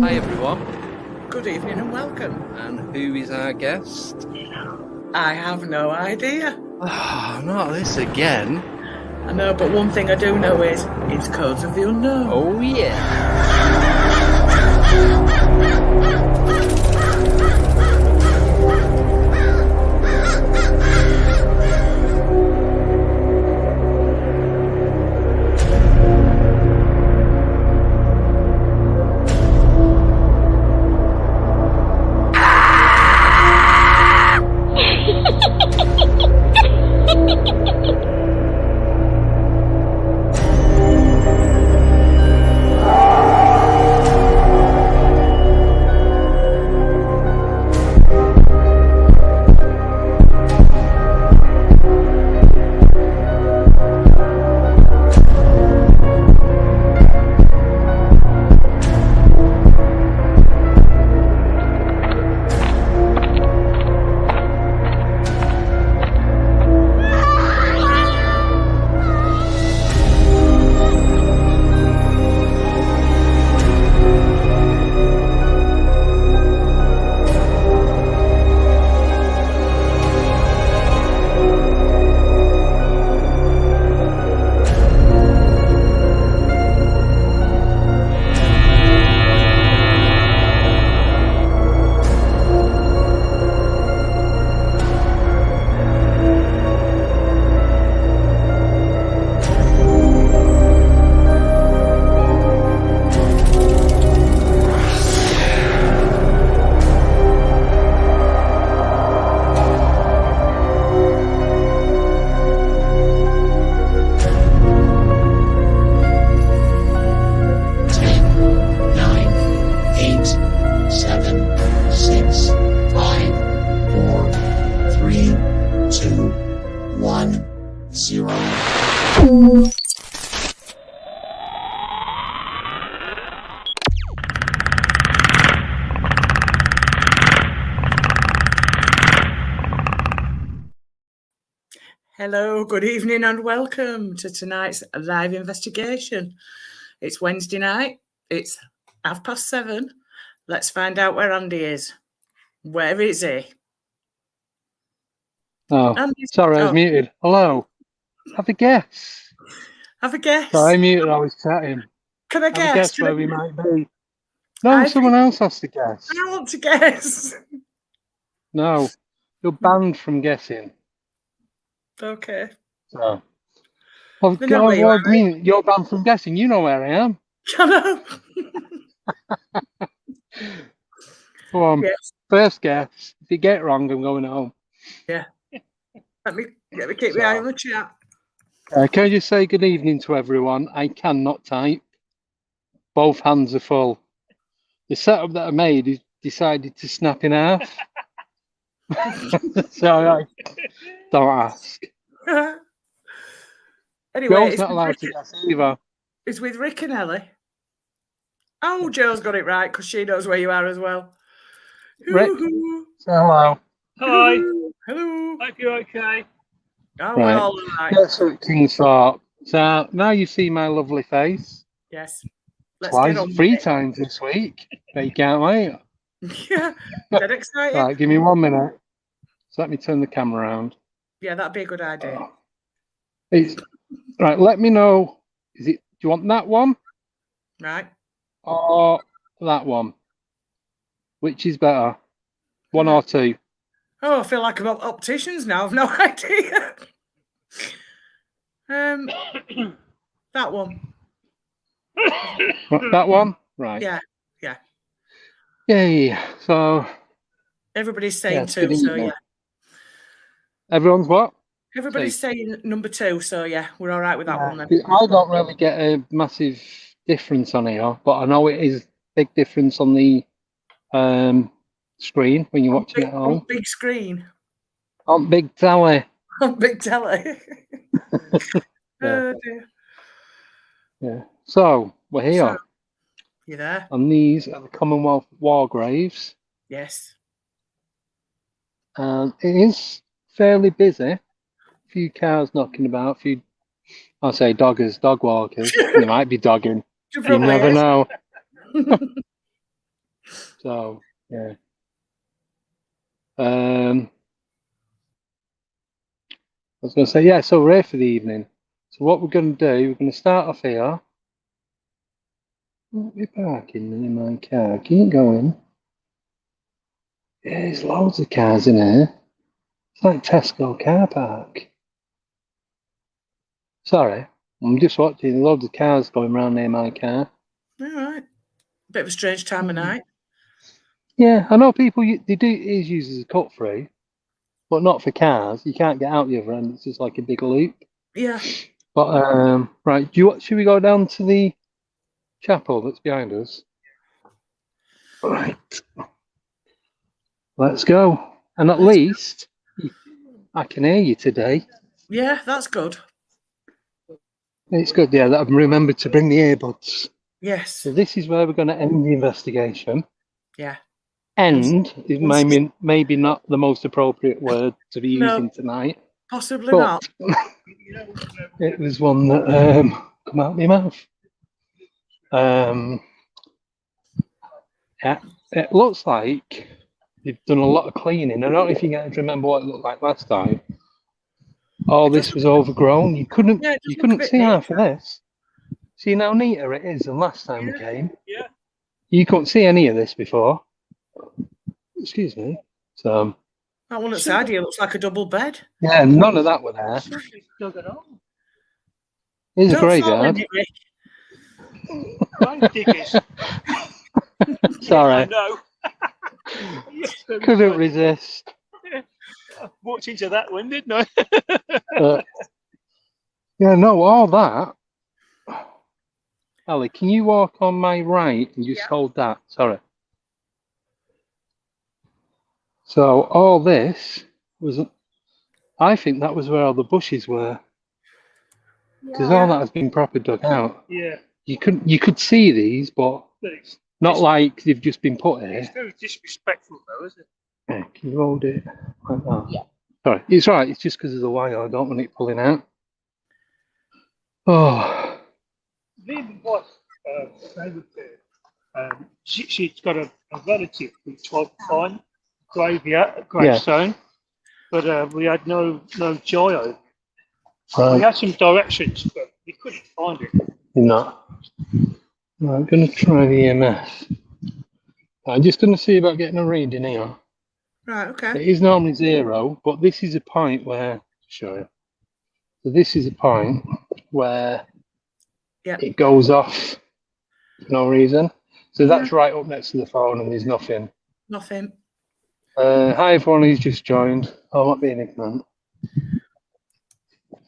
Hi everyone, Good evening and welcome. and who is our guest? I have no idea. Not this again. I know, but one thing I do know is it's Codes of the Unknown. Oh yeah. Hello, good evening and welcome to tonight's live investigation. It's Wednesday night. It's 7:30. Let's find out where Andy is. Where is he? Oh, Andy's- sorry, I was muted. Hello. Have a guess. Have a guess. Sorry, I muted. I was chatting. Can I Have a guess? guess where we might be. No, someone else has to guess. I want to guess. No, you're banned from guessing. Okay. So, well, We know where you what are. do you mean? You're banned from guessing. You know where I am. Hello. Come on. Yes. First guess. If you get it wrong, I'm going home. Let me keep my eye on the chat. Can I just say good evening to everyone? I cannot type. Both hands are full. The setup that I made is decided to snap in half. So don't ask. Anyway, Joe's not allowed to guess either. it's with Rick and Ellie. Oh, Joe's got it right because she knows where you are as well. Rick. Hoo-hoo. So hello. Hi, Hello. hope you're okay. Oh, Right. we're all right. That's what King's thought. So now you see my lovely face. Yes. Let's Twice, get on with 3 it. times this week. But you can't wait. Yeah. Dead excited? Right, give me 1 minute. So let me turn the camera around. Yeah, that'd be a good idea. It's right. Let me know. Do you want that one Right. or that one? Which is better? One or two? Oh, I feel like I'm opticians now. I've no idea. That one. That one? Right. Yeah. Yay. So Everybody's saying yes, two, good so evening. yeah. Everyone's what? Everybody's saying number 2, so yeah, we're all right with that one then. I don't really get a massive difference on here, but I know it is a big difference on the screen when you're watching it at On home. big screen. On big telly. On big telly. Yeah. Oh dear. Yeah. So we're here, So, you there? and these are the Commonwealth War graves, Yes. and it is fairly busy. A few cars knocking about, a few, I'll say doggers, dog walkers. They might be dogging. You You never know. So yeah. I was going to say, yeah, so we're here for the evening. So what we're going to do, we're going to start off here. Won't be parking in my car. Keep going. Yeah, there's loads of cars in here. It's like Tesco car park. Sorry, I'm just watching loads of cars going around near my car. All right. Bit of a strange time of night. Yeah, I know people, they do is used as a cut through, but not for cars. You can't get out the other end. It's just like a big loop. Yeah. But right, should we go down to the chapel that's behind us? Right, let's go. And at least I can hear you today. Yeah, that's good. It's good, yeah, that I've remembered to bring the earbuds. Yes. So this is where we're going to end the investigation. Yeah. End is maybe not the most appropriate word to be using tonight. Possibly But not. it was one that come out of my mouth. Yeah, it looks like they've done a lot of cleaning. I don't know if you guys remember what it looked like last time. All this was overgrown. You couldn't see half of this. See how neater it is than last time we came. Yeah. You couldn't see any of this before. Excuse me. So That one outside here looks like a double bed. yeah, none of that were there. It's a graveyard. Sorry. No. Couldn't resist. Walked into that one, didn't I? Yeah, no, all that. Ali, can you walk on my right and just hold that? Sorry. So all this was, I think that was where all the bushes were, because all that has been proper dug out. Yeah. You could see these, but not like they've just been put here. It's very disrespectful, though, isn't it? Yeah, can you hold it like that? Yeah. Sorry, it's right. It's just because of the wire. I don't want it pulling out. Oh. Then what she's got a relative who tried to find gravestone, but we had no joy over it. We had some directions, but we couldn't find it. No. Right, I'm going to try the EMF. I'm just going to see about getting a reading here. Right, okay. It is normally 0, but this is a point where, show you. So this is a point where it goes off for no reason. So that's right up next to the phone and there's nothing. Nothing. Hi everyone who's just joined. I'm not being ignorant.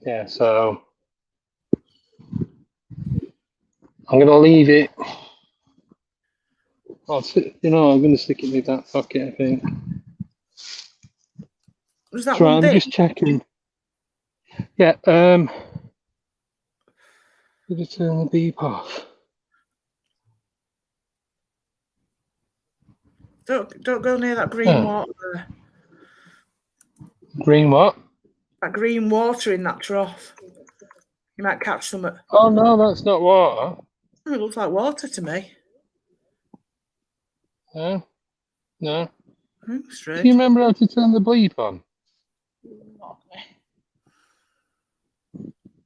Yeah, so I'm going to leave it. I'm going to stick it in my back pocket, I think. Was that right, one I'm just checking. Yeah, did it turn the beep off? Don't go near that green water. Green what? That green water in that trough. You might catch some. Oh no, that's not water. Oh, it looks like water to me. No. Strange. Do you remember how to turn the bleep on?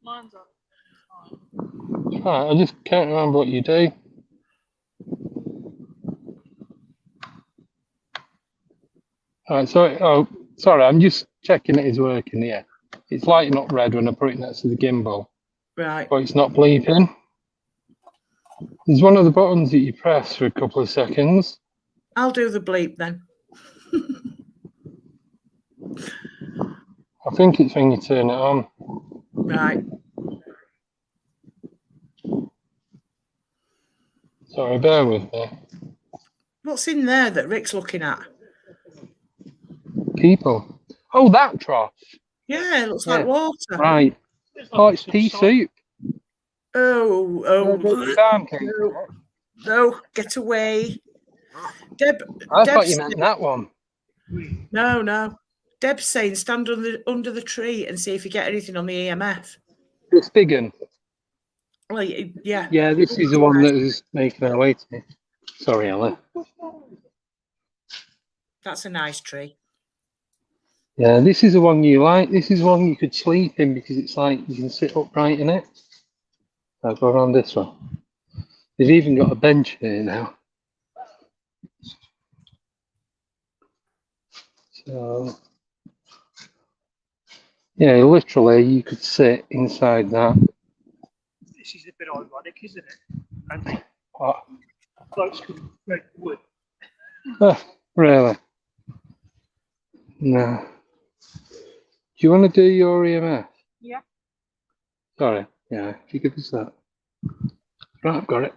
Mine's on. Right, I just can't remember what you do. Alright, sorry, I'm just checking it is working, yeah. It's lighting up red when I put it next to the gimbal. Right. But it's not bleeping. There's one of the buttons that you press for a couple of seconds. I'll do the bleep then. I think it's when you turn it on. Right. Sorry, bear with me. What's in there that Rick's looking at? People. Oh, that trough. Yeah, it looks like water. Right. Oh, it's pea soup. Oh. No, get away. Deb. I thought you meant that one. No. Deb's saying stand under the tree and see if you get anything on the EMF. This big one. Well, yeah. Yeah, this is the one that is making our way to me. Sorry, Ella. That's a nice tree. Yeah, this is the one you like. This is one you could sleep in because it's like you can sit upright in it. I'll go around this one. They've even got a bench here now. So, yeah, literally you could sit inside that. This is a bit ironic, isn't it? And What? folks can break wood. Really? No. Do you want to do your EMF? Yeah. Sorry. Yeah, if you give us that. Right, I've got it.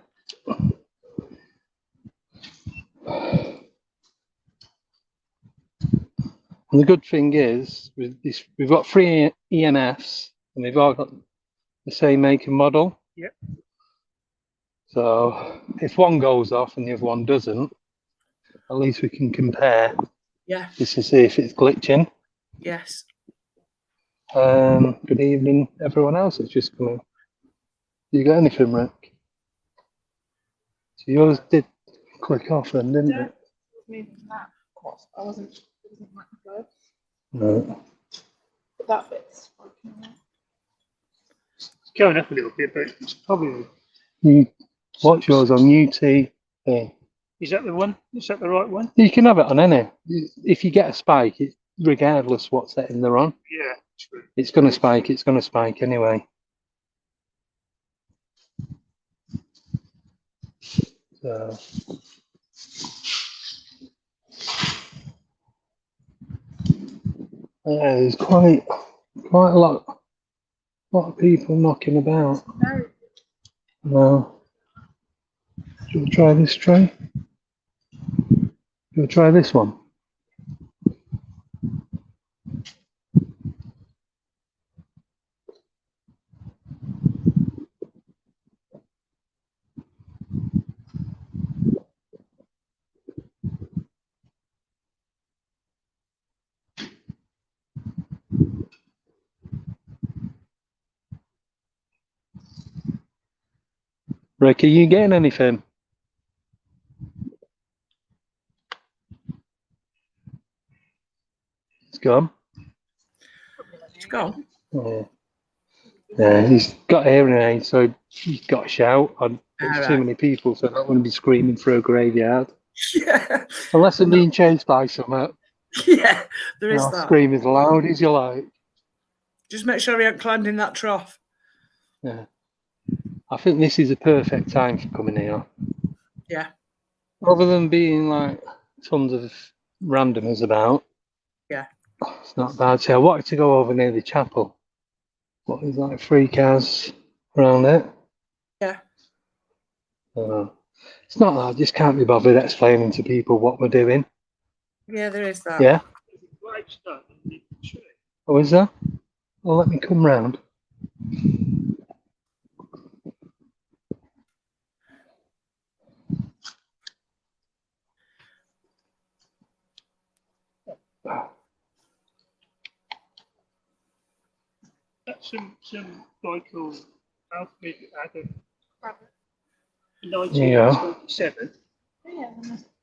And the good thing is, with this, we've got 3 EMFs, and they've all got the same make and model. Yep. So if one goes off and the other one doesn't, at least we can compare. Yeah. Just to see if it's glitching. Yes. Good evening, everyone else that's just come in. You got anything, Rick? So yours did click off then, didn't Yeah. it? Moving that across. I wasn't like the No. but that bit's working. It's going up a little bit, but it's probably. You watch yours on UT thing. Is that the one? Is that the right one? You can have it on any. If you get a spike, it, regardless what setting they're on, Yeah, true. it's going to spike. It's going to spike anyway. So. Yeah, there's quite a lot of people knocking about. No. No. Do you try this tray? Do you try this one? Rick, are you getting anything? It's gone. It's gone. Oh. Yeah, he's got hearing aids, so he's got to shout. There's too Alright. many people, so I don't want to be screaming through a graveyard. Yeah. Unless I'm being chased by someone, Yeah. There is I'll that. scream as loud as you like. Just make sure he ain't climbed in that trough. Yeah. I think this is a perfect time for coming here. Yeah. Other than being like tons of randomers about. Yeah. It's not bad. So I wanted to go over near the chapel. What is like 3 cars around it? Yeah. It's not that I just can't be bothered explaining to people what we're doing. Yeah, there is that. Yeah? Gravestone in the tree. Oh, is there? Well, let me come round. That's some guy called Alfred Adam in 1927. Yeah.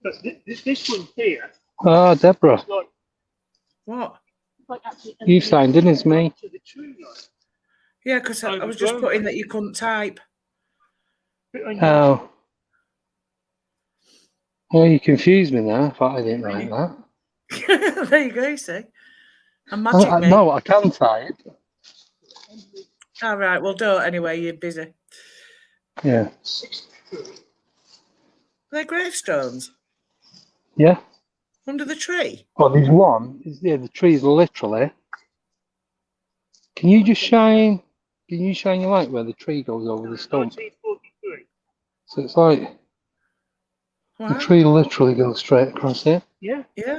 But this one here Oh, Deborah. is like What? Like actually. You signed in as me. to the tree line. Yeah, because I was just putting that you couldn't type. Oh. Oh, you confused me there. I thought I didn't write that. There you go, you see. And magic me. No, I can type. All right, well, don't anyway. You're busy. Yeah. They're gravestones Yeah. under the tree. Well, there's one. Yeah, the tree's literally. Can you just shine? Can you shine your light where the tree goes over the stump? 1943. So it's like Wow. the tree literally goes straight across here. Yeah. Yeah.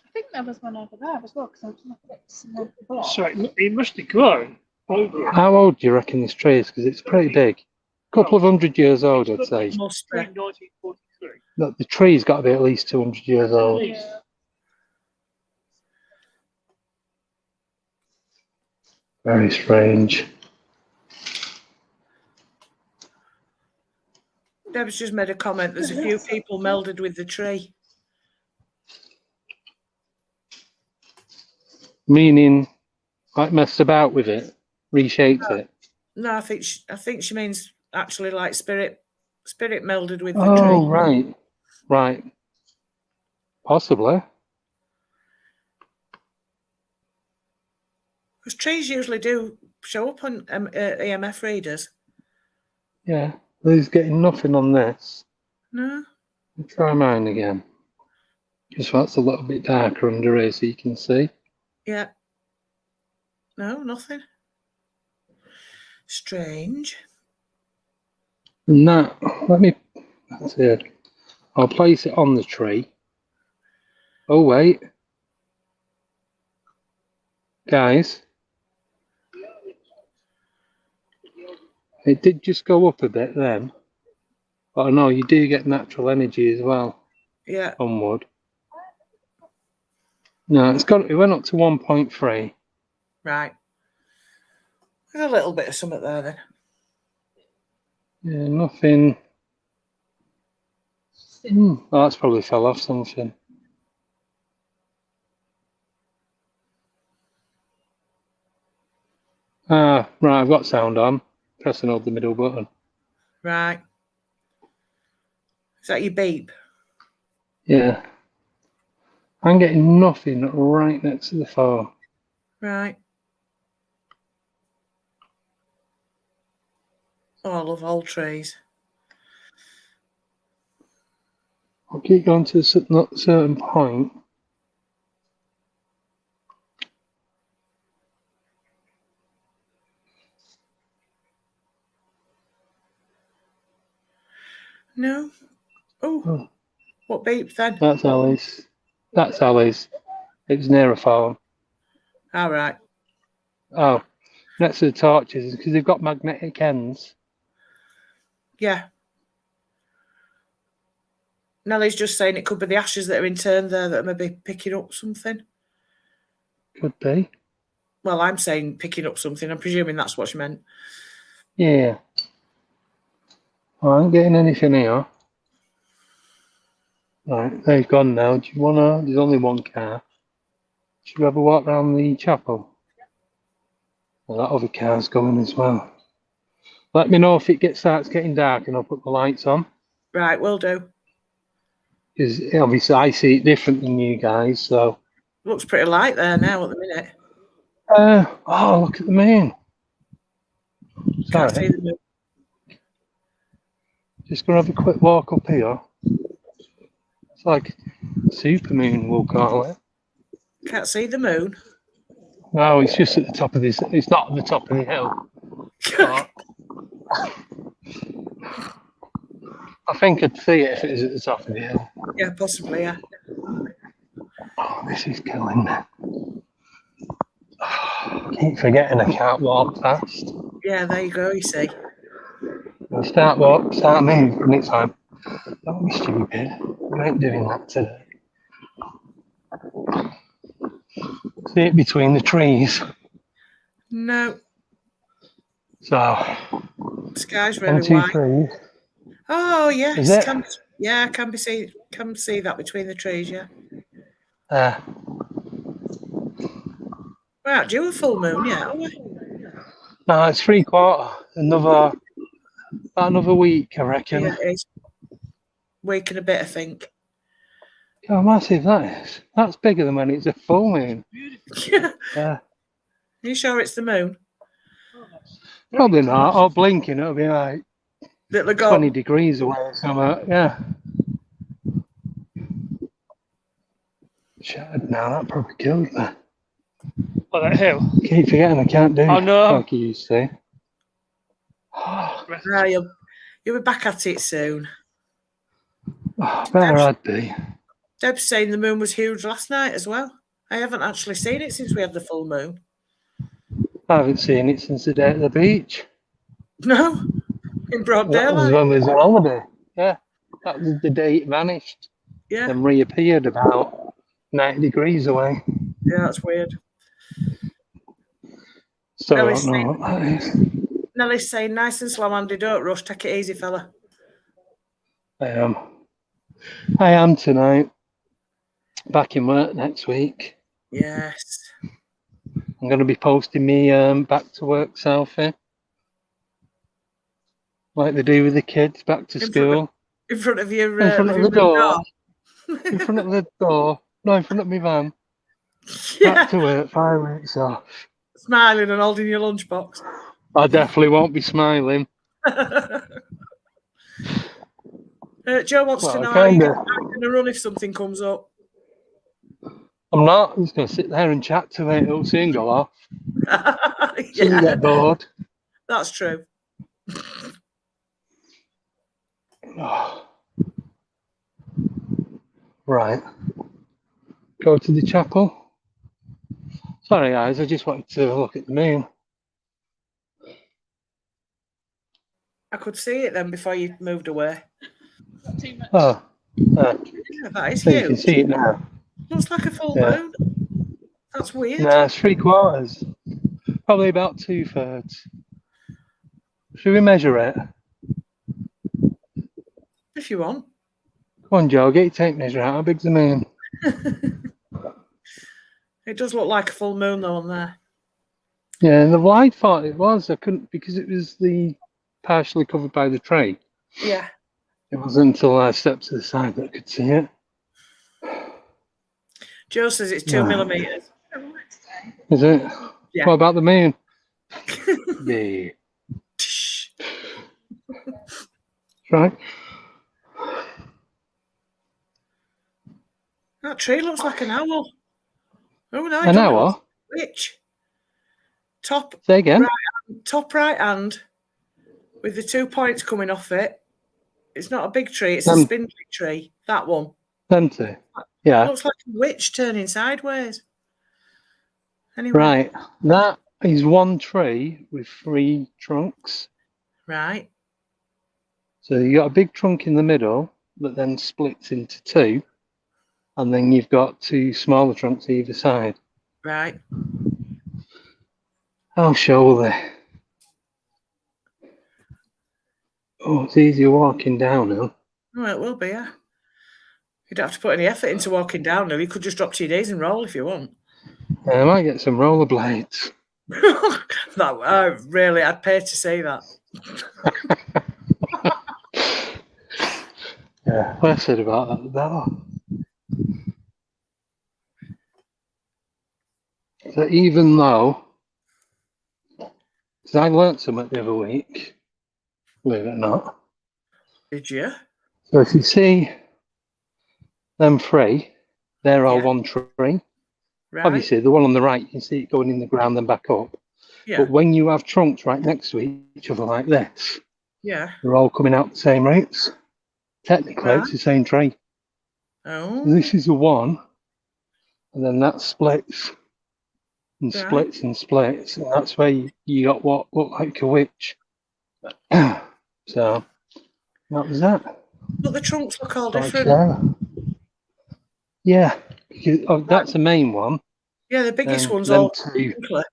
I think there was one over there as well because I was looking at some block. So it must have grown over. How old do you reckon this tree is? Because it's pretty big. A couple of 100 years old, I'd say. Must be. 1943. Look, the tree's got to be at least 200 years old. Yeah. Very strange. Deb's just made a comment. There's a few people melded with the tree. Meaning, like messed about with it, reshaped it. No, I think she means actually like spirit melded with the Oh, tree. right. Possibly. Because trees usually do show up on EMF readers. Yeah, Lou's getting nothing on this. No. I'll try mine again. Just that's a little bit darker under here so you can see. Yeah. No, nothing. Strange. And that's it. I'll place it on the tree. Oh, wait. Guys. It did just go up a bit then. But I know you do get natural energy as well. Yeah. On wood. No, it went up to 1.3. Right. There's a little bit of something there then. Yeah, nothing. Oh, that's probably fell off something. Ah, right, I've got sound on. Pressing hold the middle button. Right. Is that your beep? Yeah. I'm getting nothing right next to the phone. Right. Oh, I love old trees. I'll keep going to a certain point. No. Oh. What beep then? That's Alice. That's Alice. It's near a phone. All right. Oh, next to the torches because they've got magnetic ends. Yeah. Nellie's just saying it could be the ashes that are in turn there that are maybe picking up something. Could be. Well, I'm saying picking up something. I'm presuming that's what she meant. Yeah. I ain't getting anything here. Right, they've gone now. Do you wanna? There's only one car. Should we have a walk around the chapel? Well, that other car's going as well. Let me know if it starts getting dark and I'll put the lights on. Right, will do. Because obviously I see it different than you guys, so. Looks pretty light there now at the minute. Oh, look at the moon. Sorry. Can't see the moon. Just gonna have a quick walk up here. It's like super moon, we'll call it. Can't see the moon. No, it's just at the top of this. It's not at the top of the hill. I think I'd see it if it was at the top of the hill. Yeah, possibly, yeah. Oh, this is killing me. I keep forgetting I can't walk fast. Yeah, there you go, you see. I'll start moving, and it's like, don't be stupid. I ain't doing that today. See it between the trees. No. So, sky's really 1, 2, white. 3. Oh yes, Is it? I can see that between the trees. Yeah. Right, do a full moon yet? Are we? No, it's 3/4. About another week, I reckon. Yeah, it is. Week and a bit, I think. How massive that is! That's bigger than when it's a full moon. Yeah. Are you sure it's the moon? Probably not. Or blinking, it'll be like 20 degrees away or something. Yeah. Shattered now. That probably killed me. What, that hill? Keep forgetting I can't do Oh, no. like you used to. You'll be back at it soon. Better I'd be. Deb's saying the moon was huge last night as well. I haven't actually seen it since we had the full moon. I haven't seen it since the day at the beach. No, in broad That was daylight. when we was on holiday. Yeah, that was the day it vanished. Yeah. And reappeared about 90 degrees away. Yeah, that's weird. So I don't know what that is. Nellie's saying, nice and slow, Andy, don't rush, take it easy, fella. I am tonight. Back in work next week. Yes. I'm going to be posting me back to work selfie, like they do with the kids back to school. In front of your In front of the living room door. In front of the door. No, in front of my van. Yeah. Back to work, 5 weeks off. Smiling and holding your lunchbox. I definitely won't be smiling. Joe wants to Well, know how you're kinda. going to run if something comes up. I'm not. I'm just going to sit there and chat to it. It'll soon go off. Soon Yeah, get bored. that's true. Right. Go to the chapel. Sorry, guys. I just wanted to look at the moon. I could see it then before you moved away. Not too much. Oh, Yeah, that is so you can huge. see it now. Looks like a full Yeah. moon. That's weird. No, it's 3/4. Probably about 2/3. Should we measure it? If you want. Come on, Joe. Get your tape measure out. How big's the moon? It does look like a full moon though on there. Yeah, and the light thought it was. I couldn't because it was the partially covered by the tree. Yeah. It wasn't until I stepped to the side that I could see it. Joe says it's 2 millimeters. Is it? Yeah. What about the moon? Yeah. Right. That tree looks like an owl. Oh no, An owl? Which? Top Say again. top right hand with the 2 points coming off it. It's not a big tree, it's a Um, spindly tree. That one. Plenty. Yeah. Looks like a witch turning sideways. Anyway. Right. That is one tree with 3 trunks. Right. So you got a big trunk in the middle that then splits into 2, and then you've got 2 smaller trunks either side. Right. How surely. Oh, it's easier walking downhill. Oh, it will be, yeah. You don't have to put any effort into walking down now. You could just drop to your knees and roll if you want. I might get some rollerblades. I'd pay to see that. Yeah, what I said about that, though. So even though, because I learnt something the other week, believe it or not. Did you? So if you see them 3, they're all Yeah. one tree. Right. Obviously, the one on the right, you can see it going in the ground and back up. Yeah. But when you have trunks right next to each other like this, Yeah. they're all coming out the same rates. Technically, Right. it's the same tree. Oh. This is the one, and then that splits and Right. splits and splits, and that's where you got what looked like a witch. So that was that. But the trunks look all Right different. there. Yeah, because that's the main one. Yeah, the biggest and one's them all 2. twinkly.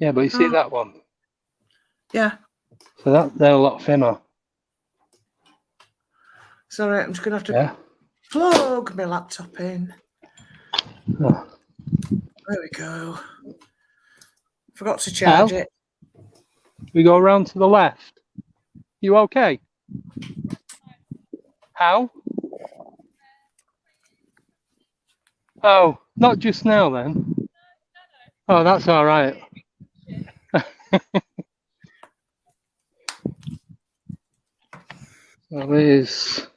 Yeah, but you see Oh. that one. Yeah. So they're a lot thinner. Sorry, I'm just going to have to Yeah. plug my laptop in. Oh. There we go. Forgot to charge it. We go around to the left. You okay? How? Oh, not just now then. Oh, that's all right. So there's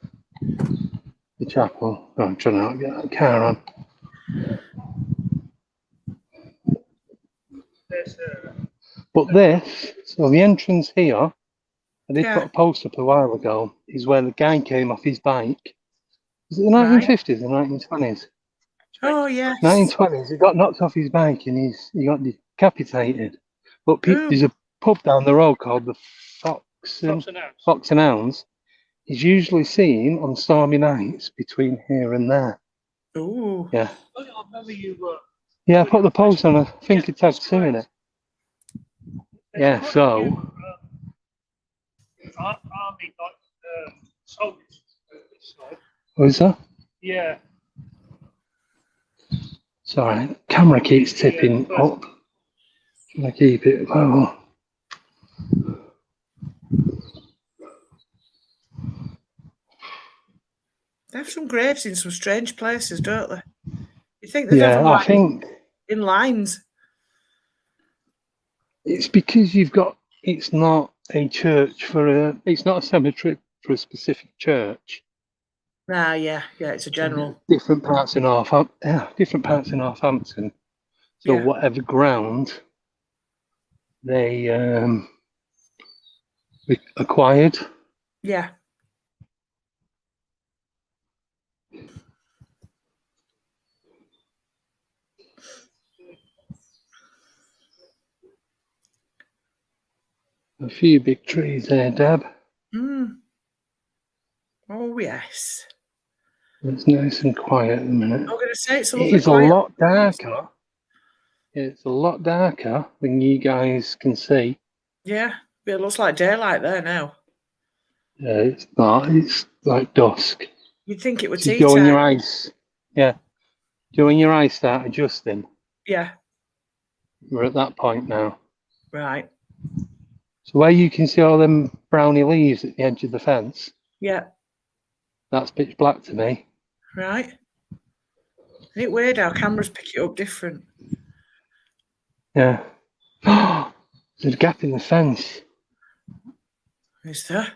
the chapel. Oh, I'm trying to get that car on. But this, so the entrance here, I did put a post up a while ago, is where the guy came off his bike. Was it the 1950s or 1920s? Oh, yes. 1920s, he got knocked off his bike and he got decapitated. But there's a pub down the road called the Fox and Hounds. He's usually seen on stormy nights between here and there. Ooh. Yeah. I remember you. Yeah, I put the post on. I think it tagged Sue in it. Yeah, so. Army soldiers. Was that? Yeah. Sorry, the camera keeps tipping up. Can I keep it low? They have some graves in some strange places, don't they? You think they'd have Yeah, them I think in lines? it's because you've got. It's not a church for a. It's not a cemetery for a specific church. Ah, yeah, it's a general. Different parts in different parts in Northampton. So Yeah. whatever ground they acquired. Yeah. A few big trees there, Deb. Oh, yes. It's nice and quiet at the minute. I'm going to say it's a It lovely is a lot darker. It's a lot darker than you guys can see. Yeah, it looks like daylight there now. Yeah, it's not. It's like dusk. You'd think it would So tea you go in time. your eyes. Yeah. Do when your eyes start adjusting. Yeah. We're at that point now. Right. So where you can see all them brownie leaves at the edge of the fence. Yeah. That's pitch black to me. Right. Isn't it weird how cameras pick it up different? Yeah. There's a gap in the fence. Is there?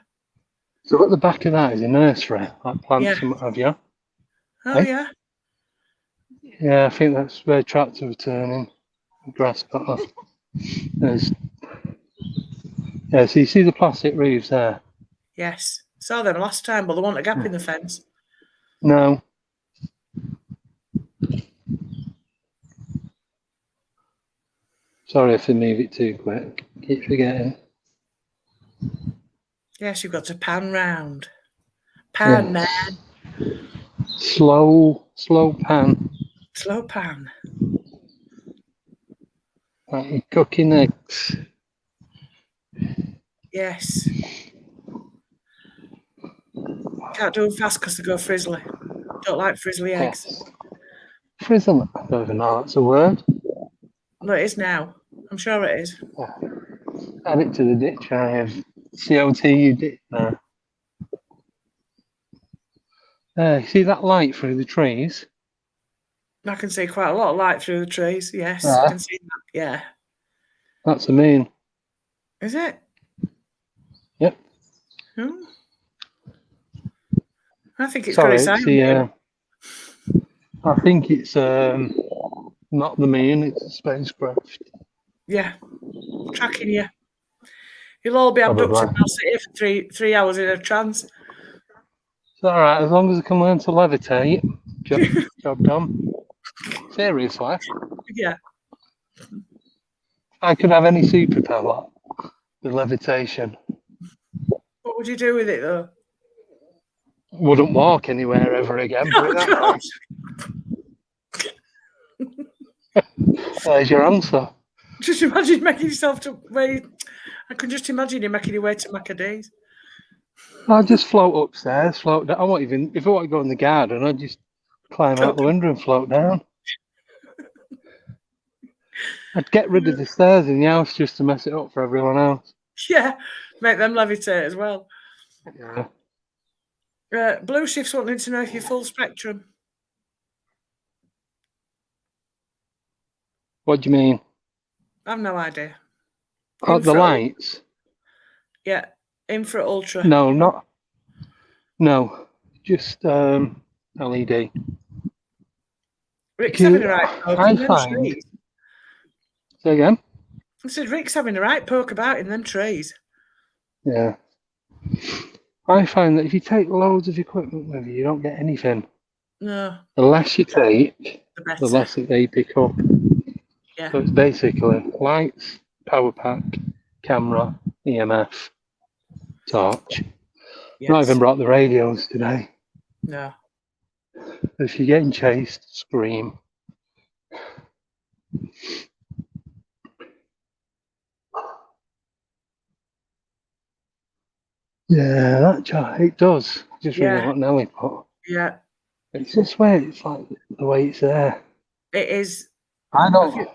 So at the back of that is a nursery, like plants and what have you. Oh, Hey? yeah. Yeah, I think that's where tractors were turning. Grass cutter. Yeah, so you see the plastic roofs there? Yes. Saw them last time, but they want a gap in the fence. No. Sorry if I move it too quick. Keep forgetting. Yes, you've got to pan round. Pan, man. Slow pan. Slow pan. Like you're cooking eggs. Yes. Can't do them fast because they go frizzly. Don't like frizzly eggs. Yes. Frizzle. I don't even know that's a word. No, it is now. I'm sure it is. Add it to the dictionary of COTU dictionary. You see that light through the trees? I can see quite a lot of light through the trees. Yes, I can see that. Yeah. That's the moon. Is it? Yep. Hmm. I think it's Sorry, got its I think it's not the moon, it's a spacecraft. Yeah. Tracking you. You'll all be abducted and I'll sit here for three hours in a trance. It's alright, as long as I can learn to levitate. Job done. Seriously. Yeah. I could have any superpower with levitation. What would you do with it though? Wouldn't walk anywhere ever again. Oh, God. There's your answer. Just imagine making yourself to where I can just imagine you making your way to Macaday's. I'll just float upstairs, float down. I won't even, if I want to go in the garden, I'll just climb out the window and float down. I'd get rid of the stairs in the house just to mess it up for everyone else. Yeah, make them levitate as well. Yeah. Blue Shift's wanting to know if you're full spectrum. What do you mean? I've no idea. Oh, the lights? Yeah, infra ultra. No, just LED. Rick's having the right poke in them trees. Say again? I said Rick's having the right poke about in them trees. Yeah. I find that if you take loads of equipment with you, you don't get anything. No. The less you take, the less that they pick up. Yeah. So it's basically lights, power pack, camera, EMF, torch. Yes. Not even brought the radios today. No. If you're getting chased, scream. Yeah, that chart, it does. Just reading what Nelly put. Yeah. It's just where it's like the way it's there. It is. I don't.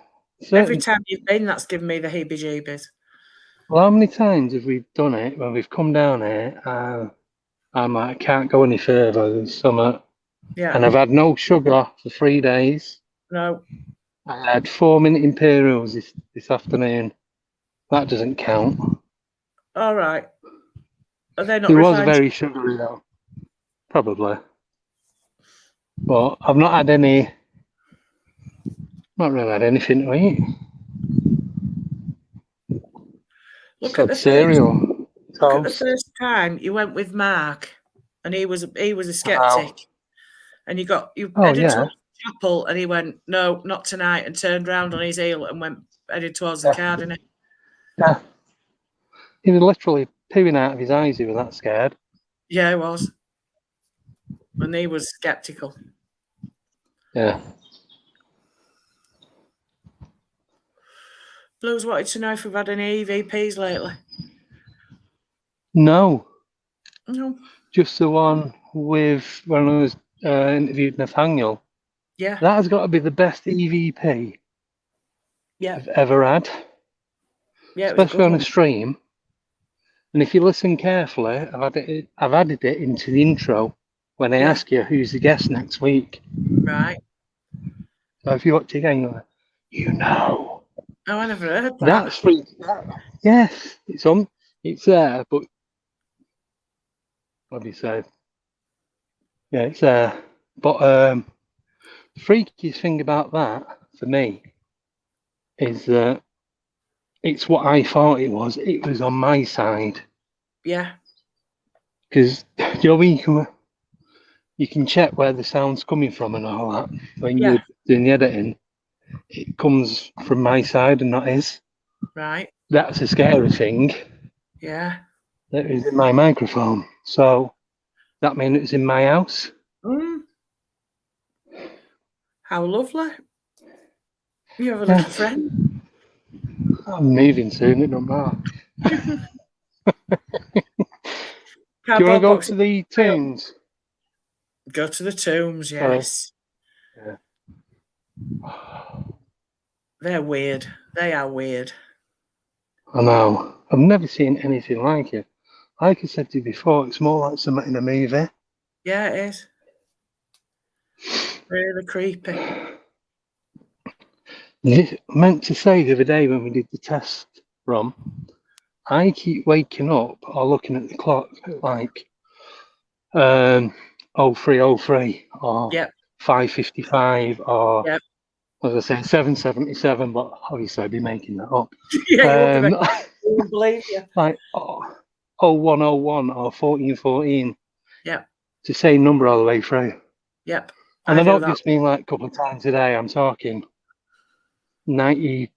Every time you've been, that's given me the heebie-jeebies. Well, how many times have we done it when we've come down here? I'm like, I can't go any further this summer. Yeah. And I've had no sugar for 3 days. No. I had 4-minute imperials this afternoon. That doesn't count. All right. Are they not? It was very sugary though. Probably. But I've not had any. Not really had anything to eat. Look at the cereal. Look at the first time you went with Mark, and he was a skeptic, and you headed towards the chapel, and he went, "No, not tonight," and turned round on his heel and headed towards the car, didn't he? Yeah. He was literally peering out of his eyes. He was that scared. Yeah, he was, and he was skeptical. Yeah. Blues wanted to know if we've had any EVPs lately. No. No. Just the one with when I was interviewed Nathaniel. Yeah. That has got to be the best EVP I've ever had. Yeah. Especially on a stream. And if you listen carefully, I've added it into the intro when they ask you who's the guest next week. Right. So if you watch it again, you're like, you know. Oh, I never heard that. That's free. Yes, it's there, but what do you say? Yeah, it's there. But the freakiest thing about that for me is that it's what I thought it was. It was on my side. Yeah. Because you can check where the sound's coming from and all that when you're doing the editing. It comes from my side and not his. Right. That's a scary thing. Yeah. That is in my microphone. So that means it's in my house. Mm. How lovely. You have a little friend. I'm moving soon, it don't matter. Do you want to go to the tombs? Go to the tombs, yes. Yeah. They're weird. They are weird. I know. I've never seen anything like it. Like I said to you before, it's more like something in a movie. Yeah, it is. Really creepy. I meant to say the other day when we did the test, Rom, I keep waking up or looking at the clock at like 03:03 or 5:55 or as I say 7:77, but obviously I'd be making that up. Yeah, I wouldn't believe you. Like 01:01 or 14:14. Yeah. It's the same number all the way through. Yep. And I don't just mean like a couple of times a day. I'm talking 98%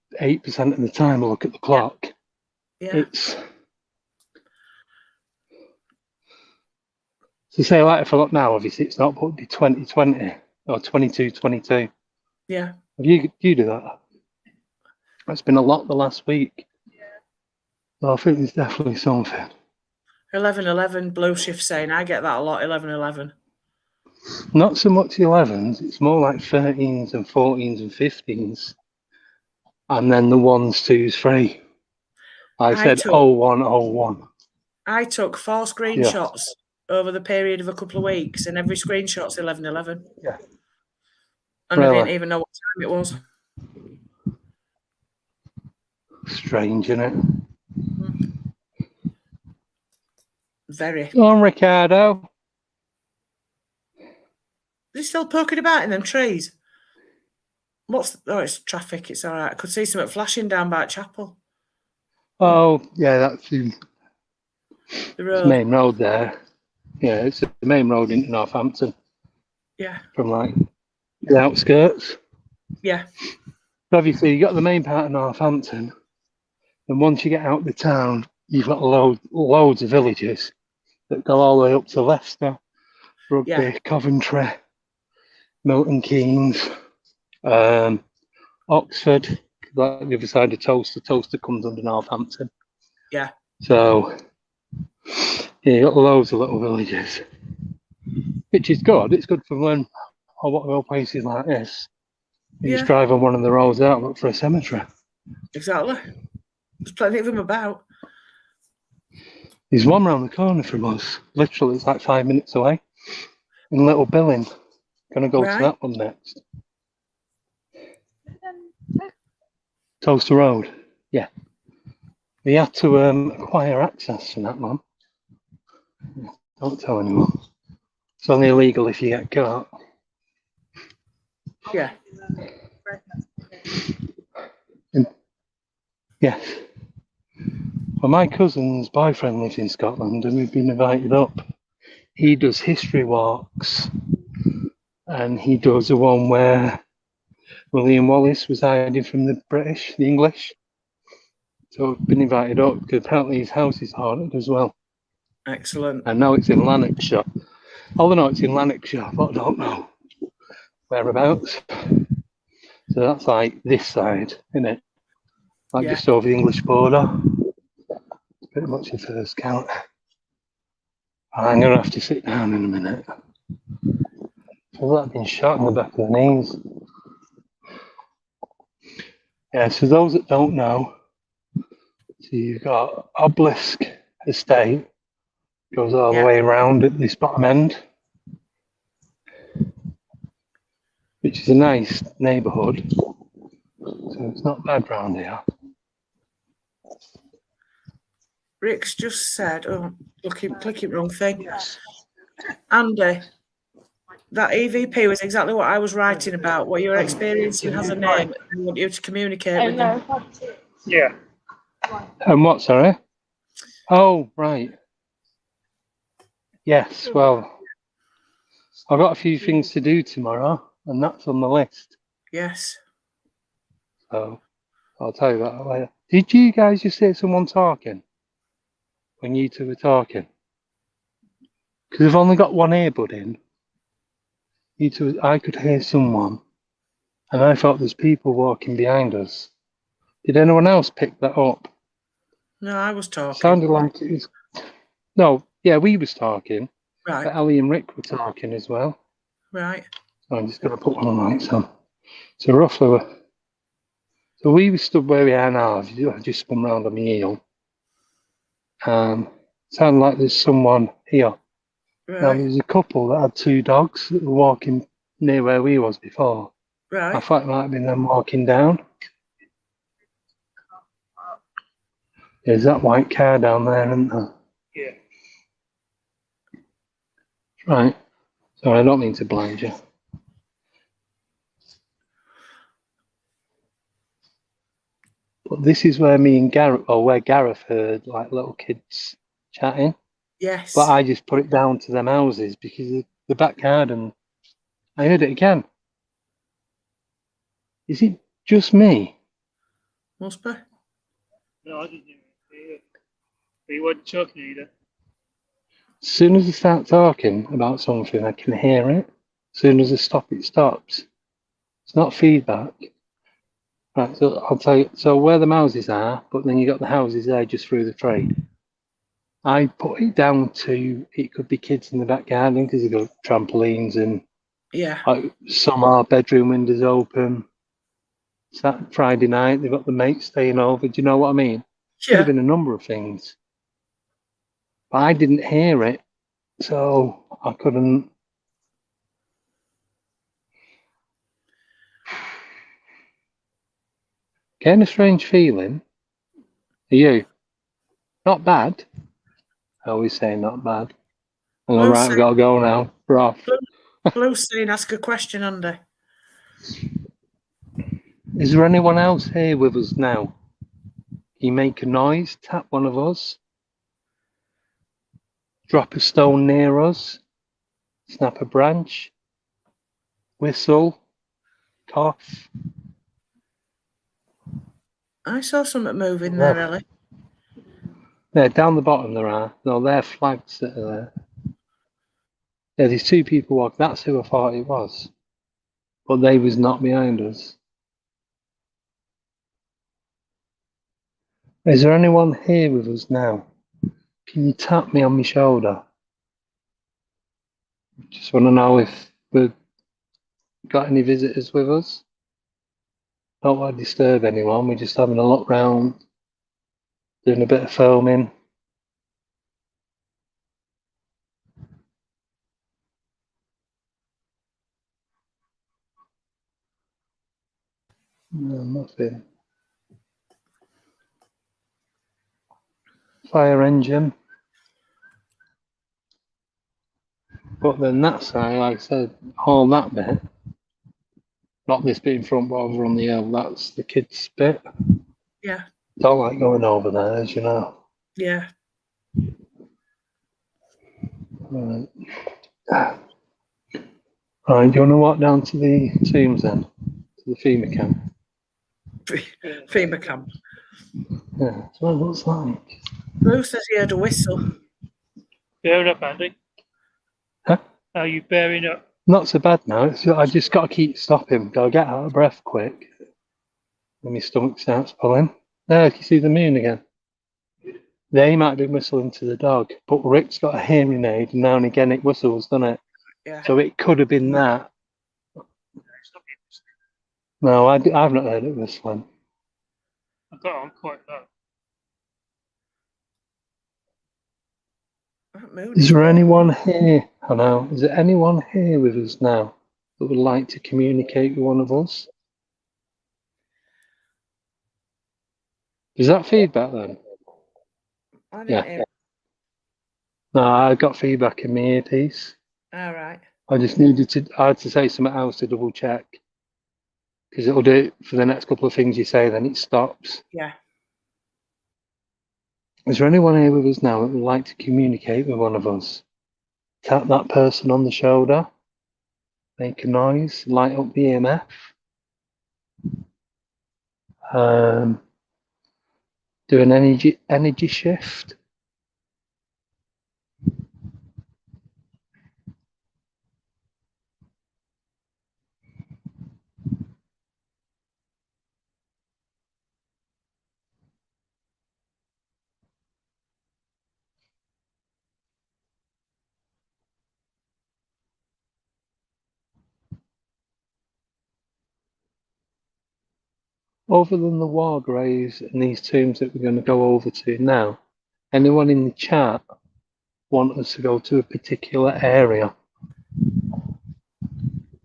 of the time I look at the clock. Yeah. It's so say like if I look now, obviously it's not, but it'd be 2020 or 22:22. Yeah. You do that? It's been a lot the last week. Yeah. So I think there's definitely something. 11:11 Blue Shift saying I get that a lot. 11:11. Not so much 11s. It's more like 13s and 14s and 15s, and then the 1s, 2s, 3. I said 01:01. I took 4 screenshots over the period of a couple of weeks, and every screenshot's 11:11. Yeah. And I didn't even know what time it was. Strange, isn't it? Very. Go on, Ricardo. Is he still poking about in them trees? It's traffic. It's all right. I could see something flashing down by Chapel. Oh, yeah, that's the road. Main road there. Yeah, it's the main road into Northampton. Yeah. From like the outskirts. Yeah. Obviously, you got the main part of Northampton, and once you get out of the town, you've got loads of villages that go all the way up to Leicester, Rugby, Coventry, Milton Keynes, Oxford, like the other side of Towcester. Towcester comes under Northampton. Yeah. So, yeah, you got loads of little villages, which is good. It's good for when I want to go places like this. You just drive on one of the roads out, look for a cemetery. Exactly. There's plenty of them about. There's one round the corner from us. Literally, it's like 5 minutes away. In Little Billing. Gonna go to that one next. Toaster Road. Yeah. We had to acquire access for that one. Don't tell anyone. It's only illegal if you get caught. Yeah. Yes. Well, my cousin's boyfriend lives in Scotland and we've been invited up. He does history walks and he does the one where William Wallace was hiding from the English. So we've been invited up because apparently his house is haunted as well. Excellent. And now it's in Lanarkshire. Although I know it's in Lanarkshire, but I don't know whereabouts. So that's like this side, isn't it? Like just over the English border. It's pretty much the first count. I'm going to have to sit down in a minute. I feel like I've been shot in the back of the knees. Yeah, so those that don't know, so you've got Obelisk Estate, goes all the way around at this bottom end, which is a nice neighbourhood. So it's not bad round here. Rick's just said, clicking wrong thing. Andy, that EVP was exactly what I was writing about, what you're experiencing has a name. I want you to communicate with them. Yeah. And what, sorry? Oh, right. Yes, well, I've got a few things to do tomorrow, and that's on the list. Yes. So, I'll tell you that later. Did you guys just hear someone talking? When you two were talking? Because I've only got one earbud in. I could hear someone, and I thought there's people walking behind us. Did anyone else pick that up? No, I was talking. It sounded like it was... No, yeah, we was talking. Right. But Ellie and Rick were talking as well. Right. So I'm just going to put one on lights on. So roughly, so we were stood where we are now. I just spun round on my heel. Sounded like there's someone here. Right. Now there's a couple that had two dogs that were walking near where we was before. Right. I thought it might have been them walking down. There's that white car down there, isn't there? Yeah. Right. Sorry, I don't mean to blind you. But this is where me and Gareth, or where Gareth heard like little kids chatting. Yes. But I just put it down to them houses because of the back garden. I heard it again. Is it just me? Must be. No, I didn't hear it. But you weren't talking either. As soon as I start talking about something, I can hear it. As soon as I stop, it stops. It's not feedback. Right, so I'll tell you. So where the houses are, but then you got the houses there just through the trade. I put it down to it could be kids in the back garden because they've got trampolines and like, some are bedroom windows open. It's that Friday night, they've got the mates staying over. Do you know what I mean? Could have been a number of things. But I didn't hear it, so I couldn't. Getting a strange feeling. Are you? Not bad. I always say not bad. All right, I've got to go now. We're off. Blue's saying, ask a question, Andy. Is there anyone else here with us now? You make a noise, tap one of us, drop a stone near us, snap a branch, whistle, cough. I saw something moving there, Ellie. Yeah, down the bottom there are. No, they're flags that are there. Yeah, there's two people walking. That's who I thought it was. But they was not behind us. Is there anyone here with us now? Can you tap me on my shoulder? Just want to know if we've got any visitors with us. Don't want to disturb anyone. We're just having a look round, doing a bit of filming. No, nothing. Fire engine. But then that side, like I said, all that bit, not this bit in front, but over on the hill, that's the kids' bit. Yeah. Don't like going over there, as you know. Yeah. Right. Right, do you want to walk down to the tombs then? To the FEMA camp? FEMA camp. Yeah, that's what it looks like. Blue says he heard a whistle. Bearing up, Andy. Huh? Are you bearing up? Not so bad now. I just got to keep stopping. Got to get out of breath quick. When my stomach starts pulling. There, you can see the moon again. They might be whistling to the dog, but Rick's got a hearing aid, and now and again it whistles, doesn't it? Yeah. So it could have been that. No, I've not heard it whistling. I got on quite low. Is there anyone here? I know. Is there anyone here with us now that would like to communicate with one of us? Is that feedback then? I didn't Yeah. hear. No, I got feedback in my earpiece. All right. I just I had to say something else to double check. Because it'll do it for the next couple of things you say, then it stops. Yeah. Is there anyone here with us now that would like to communicate with one of us? Tap that person on the shoulder. Make a noise. Light up the EMF. Do an energy shift. Other than the war graves and these tombs that we're going to go over to now, anyone in the chat want us to go to a particular area?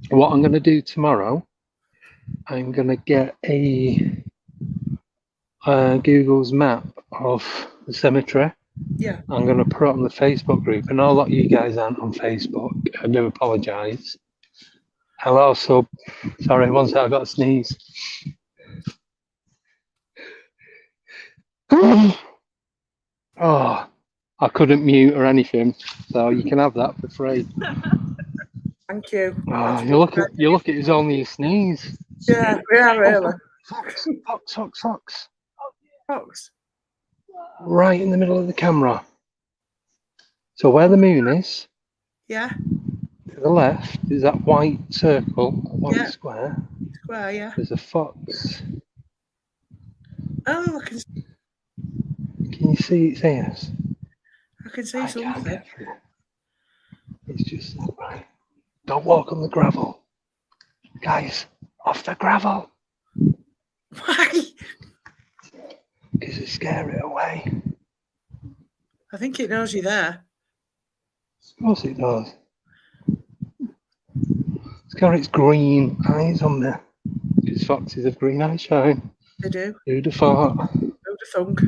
What I'm going to do tomorrow, I'm going to get a Google's map of the cemetery. Yeah. I'm going to put it on the Facebook group, and all that you guys aren't on Facebook, I do apologise. I'll also, sorry, one second, I've got to sneeze. Oh, I couldn't mute or anything, so you can have that for free. Thank you. Oh, you look at it's only a sneeze. Yeah, really. Fox. Fox. Right in the middle of the camera. So where the moon is, Yeah. to the left is that white circle, white square. Square, yeah. There's a fox. Oh, Can you see its ears? I can see I can't something. get through. It's just right. Don't walk on the gravel. Guys, off the gravel. Why? Because it scare it away. I think it knows you're there. Of course it does. It's got its green eyes on there. Because foxes have green eye shine. They do. Who'd have thought? Who'd have thunk?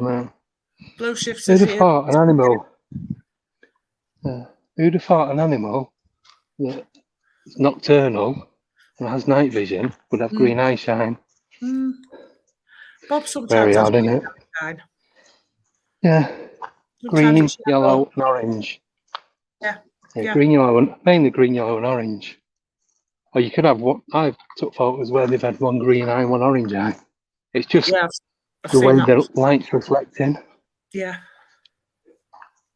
No. Blue shift Who'd says have here. thought an animal? Who'd have thought an animal that is nocturnal and has night vision would have green eye shine? Bob sometimes Very has odd, isn't it? shine. Yeah. Sometimes Green, it's yellow, and orange. Yeah. Green, yellow, and mainly green, yellow, and orange. Or you could have one. I've took photos where they've had one green eye, one orange eye. It's just I've the seen way that. the light's reflecting. Yeah.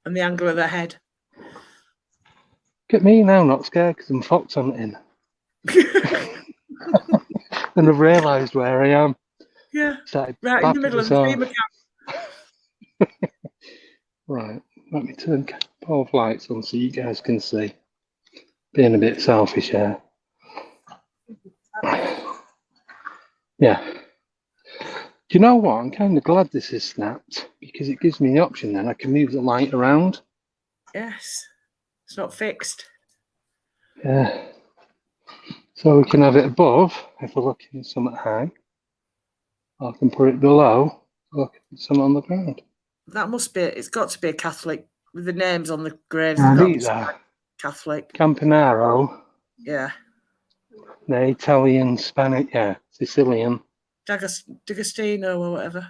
And the angle of their head. Look at me now, not scared because I'm fox hunting. And I've realised where I am. Yeah. Started Right in the middle of the myself. FEMA camp. Right, let me turn both lights on so you guys can see. Being a bit selfish here. Yeah. Do you know what? I'm kind of glad this is snapped because it gives me the option then. I can move the light around. Yes. It's not fixed. Yeah. So we can have it above if we're looking at something high. Or I can put it below, look at something on the ground. That must be, it's got to be a Catholic, with the names on the graves. Now, Got to these be are Catholic. Campanaro, Yeah. they're Italian, Spanish, yeah, Sicilian. D'Agostino or whatever.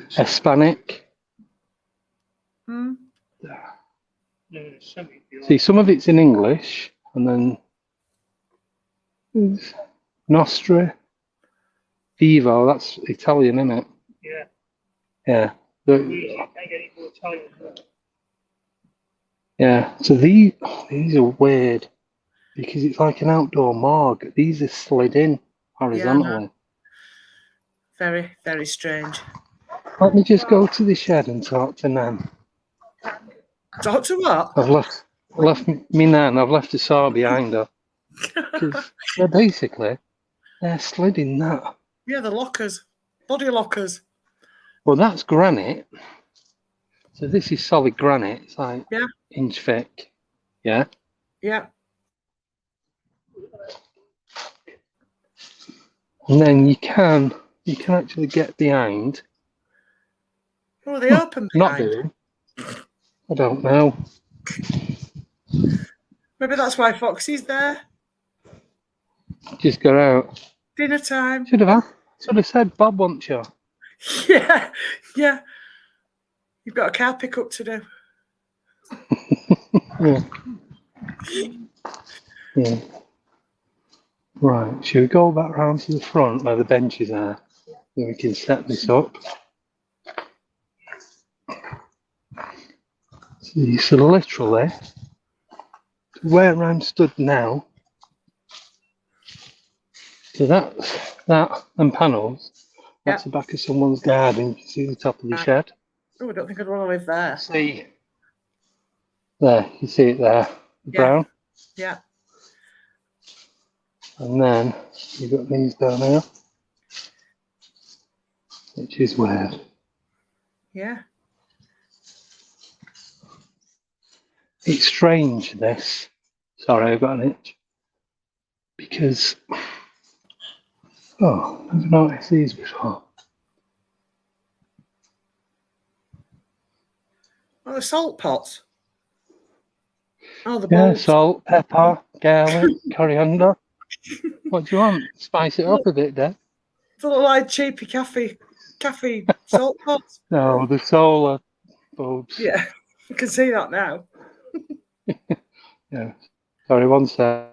Hispanic. Hmm. See, some of it's in English, and then Nostra, Vivo, that's Italian, isn't it? Yeah. Yeah. Italian. Yeah. So these are weird because it's like an outdoor morgue. These are slid in horizontally. Yeah, very, very strange. Let me just go to the shed and talk to Nan. Talk to what? I've left me Nan. I've left a saw behind her because they're slid in that. Yeah, the lockers, body lockers. Well, that's granite. So this is solid granite. It's like inch thick. Yeah. Yeah. And then you can actually get behind. Oh, are they open behind? Not doing. I don't know. Maybe that's why Foxy's there. Just got out. Dinner time. Should have said Bob wants you. Yeah, yeah. You've got a car pickup to do. Yeah. Yeah. Right. Should we go back round to the front where the benches are? Then we can set this up. See, so literally, where I'm stood now, so that's that and panels. That's the back of someone's garden. You can see the top of the shed. Oh, I don't think I'd want to live there. See there, you see it there, brown. Yeah. And then you've got these down here, which is weird. Yeah. It's strange, this. Sorry, I've got an itch. Because, I've never noticed these before. Oh, the salt pots. Oh, the Yeah, bowls. salt, pepper, garlic, coriander. What do you want? Spice it up a bit, Deb. They look like cheapy cafe salt pots. No, the solar bulbs. Yeah, you can see that now. Yeah. Sorry, one sec.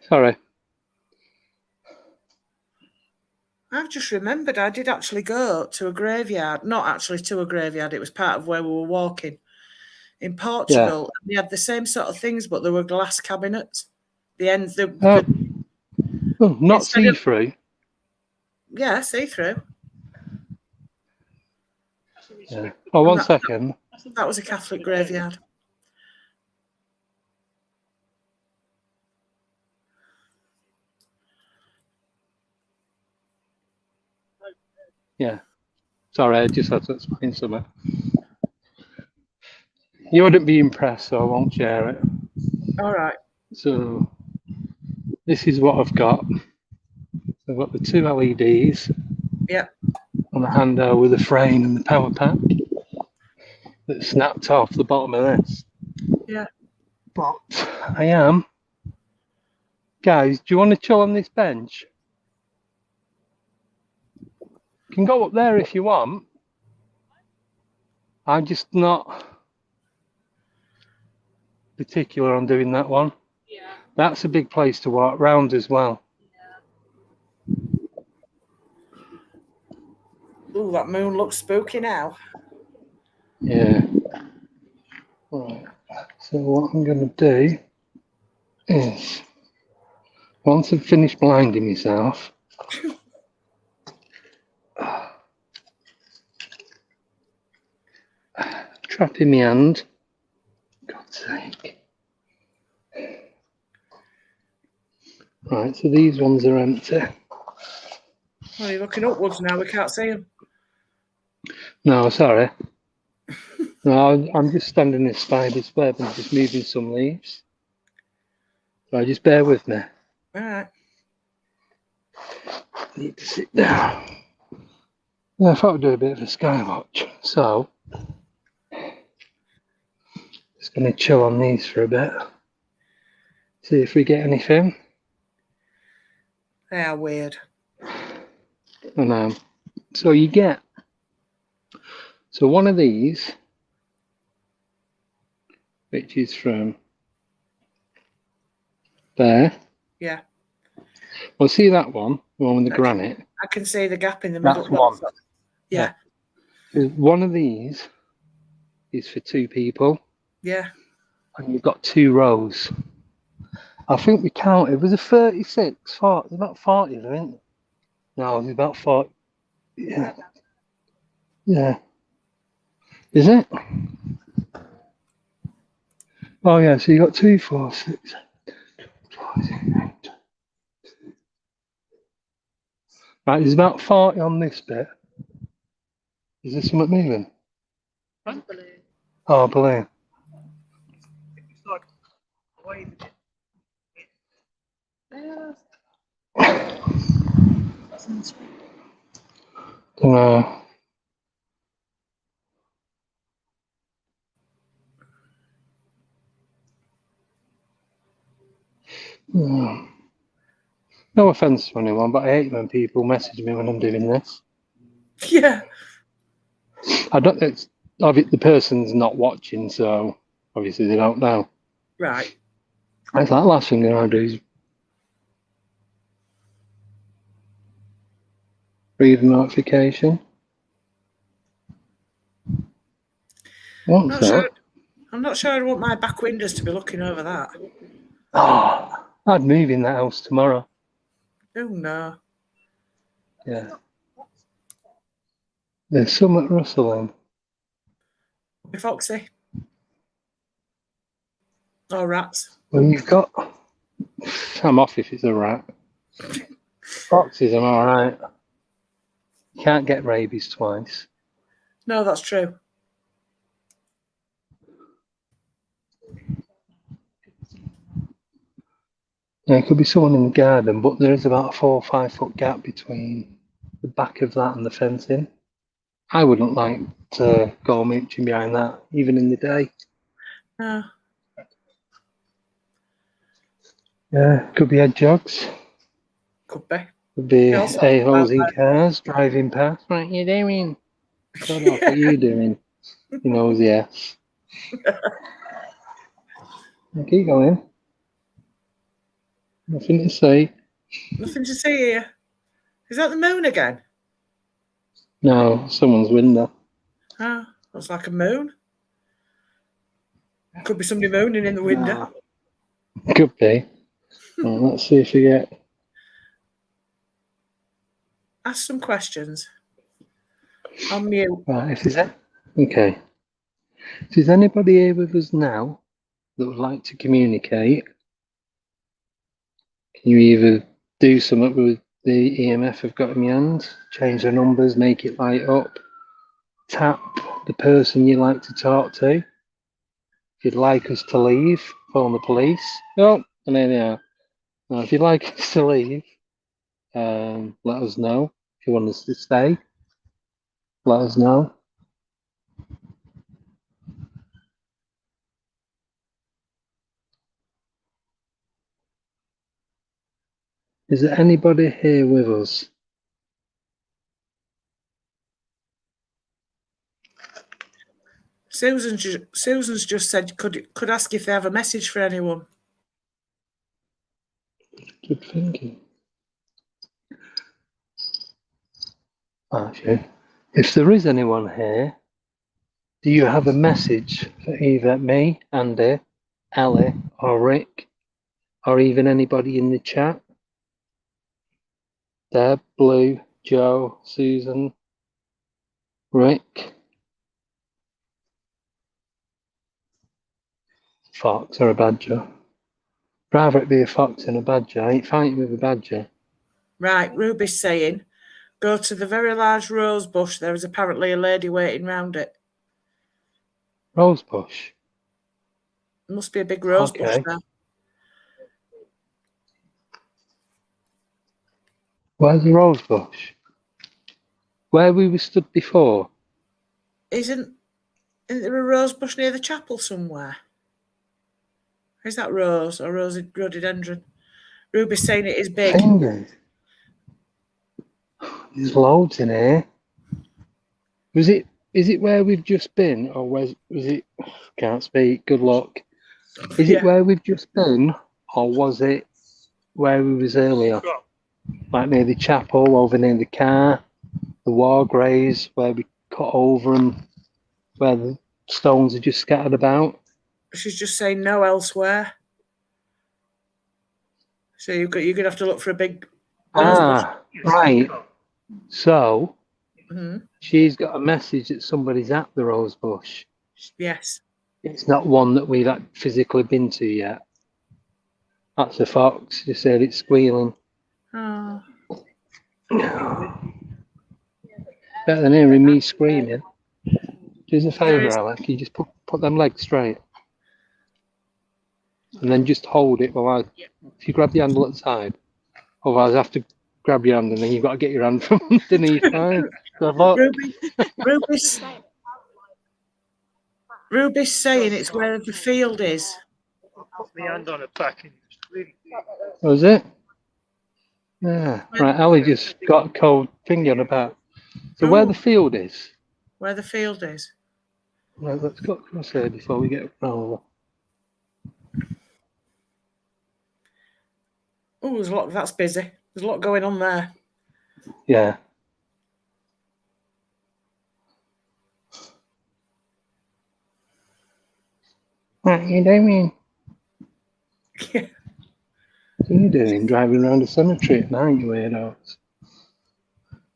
Sorry. I've just remembered I did actually go to a graveyard. Not actually to a graveyard, it was part of where we were walking in Portugal. Yeah. They had the same sort of things, but there were glass cabinets. The ends, not see-through. Yeah, see-through. Yeah. Oh, one second. That was a Catholic graveyard. Yeah. Sorry, I just had to explain something. You wouldn't be impressed, so I won't share it. All right. So this is what I've got. I've got the two LEDs. Yeah. On the handle with the frame and the power pack that snapped off the bottom of this. Yeah. But I am. Guys, do you want to chill on this bench? You can go up there if you want. I'm just not particular on doing that one. Yeah. That's a big place to walk round as well. Ooh, that moon looks spooky now. Yeah. Right. So what I'm going to do is, once I've finished blinding myself, trap in my hand. God's sake. Right, so these ones are empty. Well, you're looking upwards now. We can't see them. No, sorry. No, I'm just standing in spider's web and just moving some leaves. So just bear with me. All right. Need to sit down. Yeah, I thought I'd do a bit of a sky watch. So, just going to chill on these for a bit. See if we get anything. They are weird. I know. So you get. So one of these, which is from there. Yeah. Well, see that one, the one with the granite. I can see the gap in the middle. That's one. Yeah. One of these is for two people. Yeah. And you've got 2 rows. I think we counted. Was it 36? 40, there's about 40 of them, isn't it? No, there's about 40. Yeah. Yeah. Is it? Oh, yeah. So you got 2, 4, 6. 8. Right, there's about 40 on this bit. Is there something moving? Balloon. Oh, balloon. It's like waving it. Yeah. No. No offense to anyone, but I hate when people message me when I'm doing this. Yeah. I don't. It's the person's not watching, so obviously they don't know. Right. It's like last thing I do is read a notification. What's that? I'm not sure I want my back windows to be looking over that. Oh, I'd move in that house tomorrow. Oh no. Yeah. There's something rustling. Foxy. Or rats. Well, you've got. I'm off if it's a rat. Foxes, I'm all right. You can't get rabies twice. No, that's true. Yeah, it could be someone in the garden, but there is about a 4 or 5 foot gap between the back of that and the fencing. I wouldn't like to go mooching behind that, even in the day. No. Yeah, could be hedgehogs. Could be. Could be Also, a-holes in cars driving past. What you doing? God, what are you doing? You know, yes. Keep going. Nothing to say. Nothing to see here. Is that the moon again? No, someone's window. Oh, looks like a moon. Could be somebody mooning in the window. Could be. Well, let's see if we get. Ask some questions. On mute. Right, if there's okay. If there's anybody here with us now that would like to communicate, can you either do something with the EMF I've got in your hand, change the numbers, make it light up, tap the person you like to talk to. If you'd like us to leave, phone the police. Oh, and there they are. Now, if you'd like us to leave, let us know. If you want us to stay, let us know. Is there anybody here with us? Susan's just said could ask if they have a message for anyone. Good thinking. Actually, if there is anyone here, do you have a message for either me, Andy, Ellie, or Rick, or even anybody in the chat? Deb, Blue, Joe, Susan, Rick. fox or a badger. Rather it be a fox than a badger. I ain't fighting with a badger. Right, Ruby's saying, go to the very large rose bush. There is apparently a lady waiting round it. Rose bush? Must be a big rose bush there. Where's the rose bush? Where we were stood before? Isn't there a rose bush near the chapel somewhere? Is that rose or rhododendron? Ruby's saying it is big. Fingers. There's loads in here. Is it where we've just been, or was it? Can't speak. Good luck. Is it where we've just been, or was it where we was earlier? Like near the chapel, over near the car, the war graves, where we cut over and where the stones are just scattered about. She's just saying no elsewhere. So you're gonna have to look for a big. Right. So she's got a message that somebody's at the rose bush. Yes. It's not one that we've physically been to yet. That's a fox. You said it's squealing. Oh. Better than hearing me screaming. Do us a favour, Alec. You just put them legs straight. And then just hold it while if you grab the handle at the side. Otherwise I have to grab your hand and then you've got to get your hand from underneath. Ruby's saying it's where the field is. Put my hand on it back and it's really big. Was it? Yeah. Right, Ali just got a cold finger on the back. So where the field is? Where the field is. Right, let's go across here before we get over. Oh, there's a lot. That's busy. There's a lot going on there. Yeah. What are you doing? Yeah. What are you doing? Driving around a cemetery at night, you weirdos?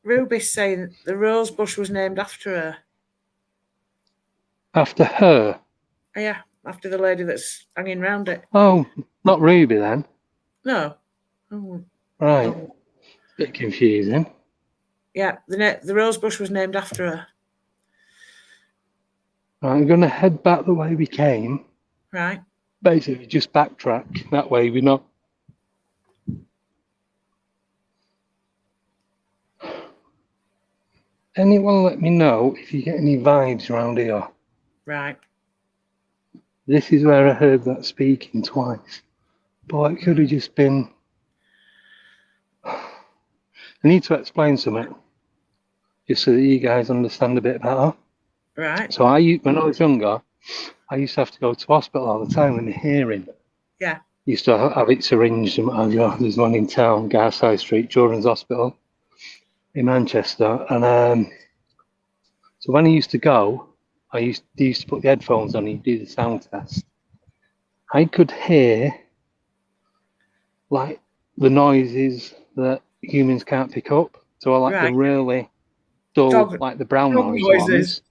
Ruby's saying the rose bush was named after her. After her? Yeah, after the lady that's hanging round it. Oh, not Ruby then? No. Oh. Right. Oh. Bit confusing. Yeah, the rose bush was named after her. Right, I'm going to head back the way we came. Right. Basically, just backtrack. That way we're not... Anyone let me know if you get any vibes around here. Right. This is where I heard that speaking twice. But it could have just been... I need to explain something. Just so that you guys understand a bit better. Right. So when I was younger, I used to have to go to hospital all the time with my hearing. Yeah. Used to have it syringed and what have you. There's one in town, Garside Street, Children's Hospital in Manchester. And so when I used to go, they used to put the headphones on and do the sound test. I could hear like the noises that humans can't pick up. So like the really dull, like the brown noises. Ones,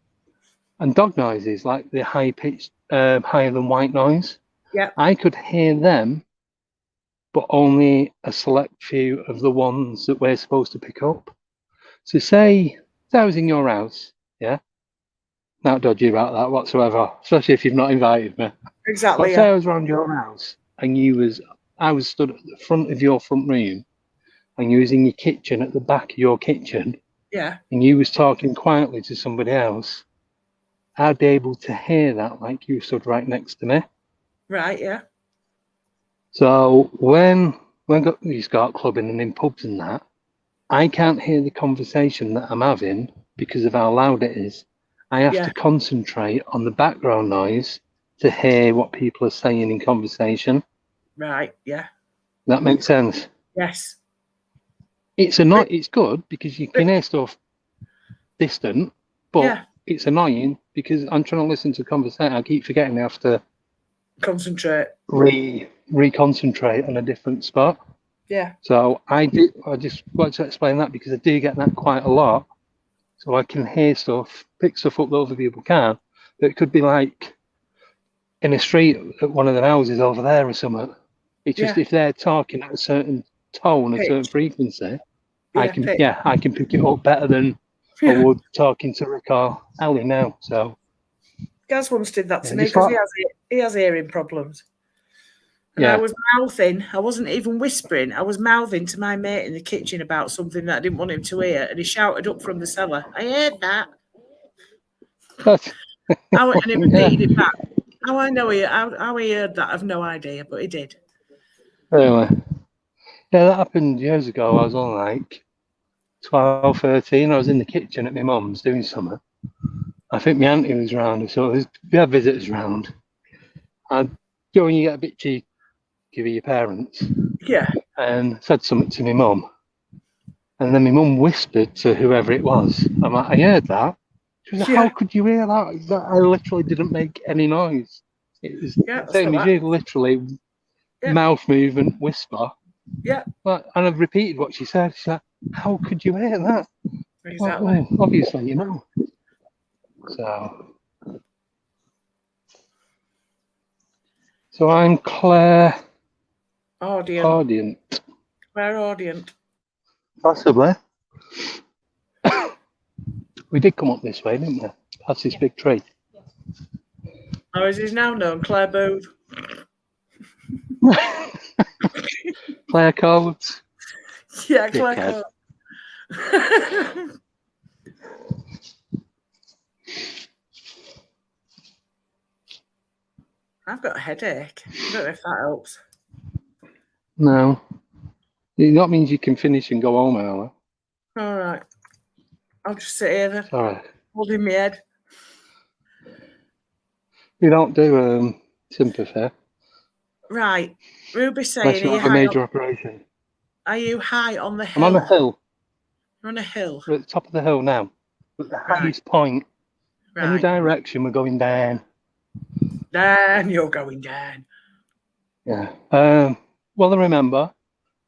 and dog noises, like the high pitched, higher than white noise. Yeah. I could hear them, but only a select few of the ones that we're supposed to pick up. So say I was in your house, yeah? Not dodgy about that whatsoever, especially if you've not invited me. Exactly. But say I was around your house and I was stood at the front of your front room and you was in your kitchen at the back of your kitchen. Yeah. And you was talking quietly to somebody else, I'd be able to hear that like you stood right next to me. Right, yeah. So when you start clubbing and in pubs and that, I can't hear the conversation that I'm having because of how loud it is. I have to concentrate on the background noise to hear what people are saying in conversation. Right, yeah. That makes sense? Yes. It's good because you can hear stuff distant, but it's annoying because I'm trying to listen to a conversation. I keep forgetting I have to concentrate. Reconcentrate on a different spot. Yeah. So I just want to explain that because I do get that quite a lot. So I can hear stuff, pick stuff up that other people can't. But it could be like in a street at one of the houses over there or something. It's just Yeah. if they're talking at a certain tone, a Pitch. certain frequency, I can pitch. I can pick it up better than I would talking to Rick or Ellie now. So Gaz once did that to Yeah, me just because like- he has hearing problems. And I was mouthing. I wasn't even whispering. I was mouthing to my mate in the kitchen about something that I didn't want him to hear, and he shouted up from the cellar, "I heard that." That's, And he repeated it back. How I know how he heard that, I've no idea, but he did. anyway, yeah, that happened years ago. I was on like 12, 13. I was in the kitchen at my mum's doing something. I think my auntie was round, so we had visitors round. And you know when you get a bit cheeky with your parents, Yeah. and said something to my mum, and then my mum whispered to whoever it was. I'm like, I heard that. She was like, how could you hear that? I literally didn't make any noise. It was the same as you, literally mouth movement, whisper. Yeah. But, and I've repeated what she said. She's like, how could you hear that? Exactly. Well, obviously, you know. So I'm Claire Audient. Claire Audient. Possibly. We did come up this way, didn't we? Past this big tree. Oh, is he now known? Claire Booth. Claire Codes. Yeah, Claire Codes. I've got a headache. I don't know if that helps. No. That means you can finish and go home, Ella. All right. I'll just sit here then. All right. Holding my head. You don't do sympathy. Right. Ruby saying, Unless you have a major operation. Are you high on the hill? I'm on a hill. You're on a hill. We're at the top of the hill now. At the highest point. Any direction, we're going down. Down, you're going down. Yeah. Well, I remember.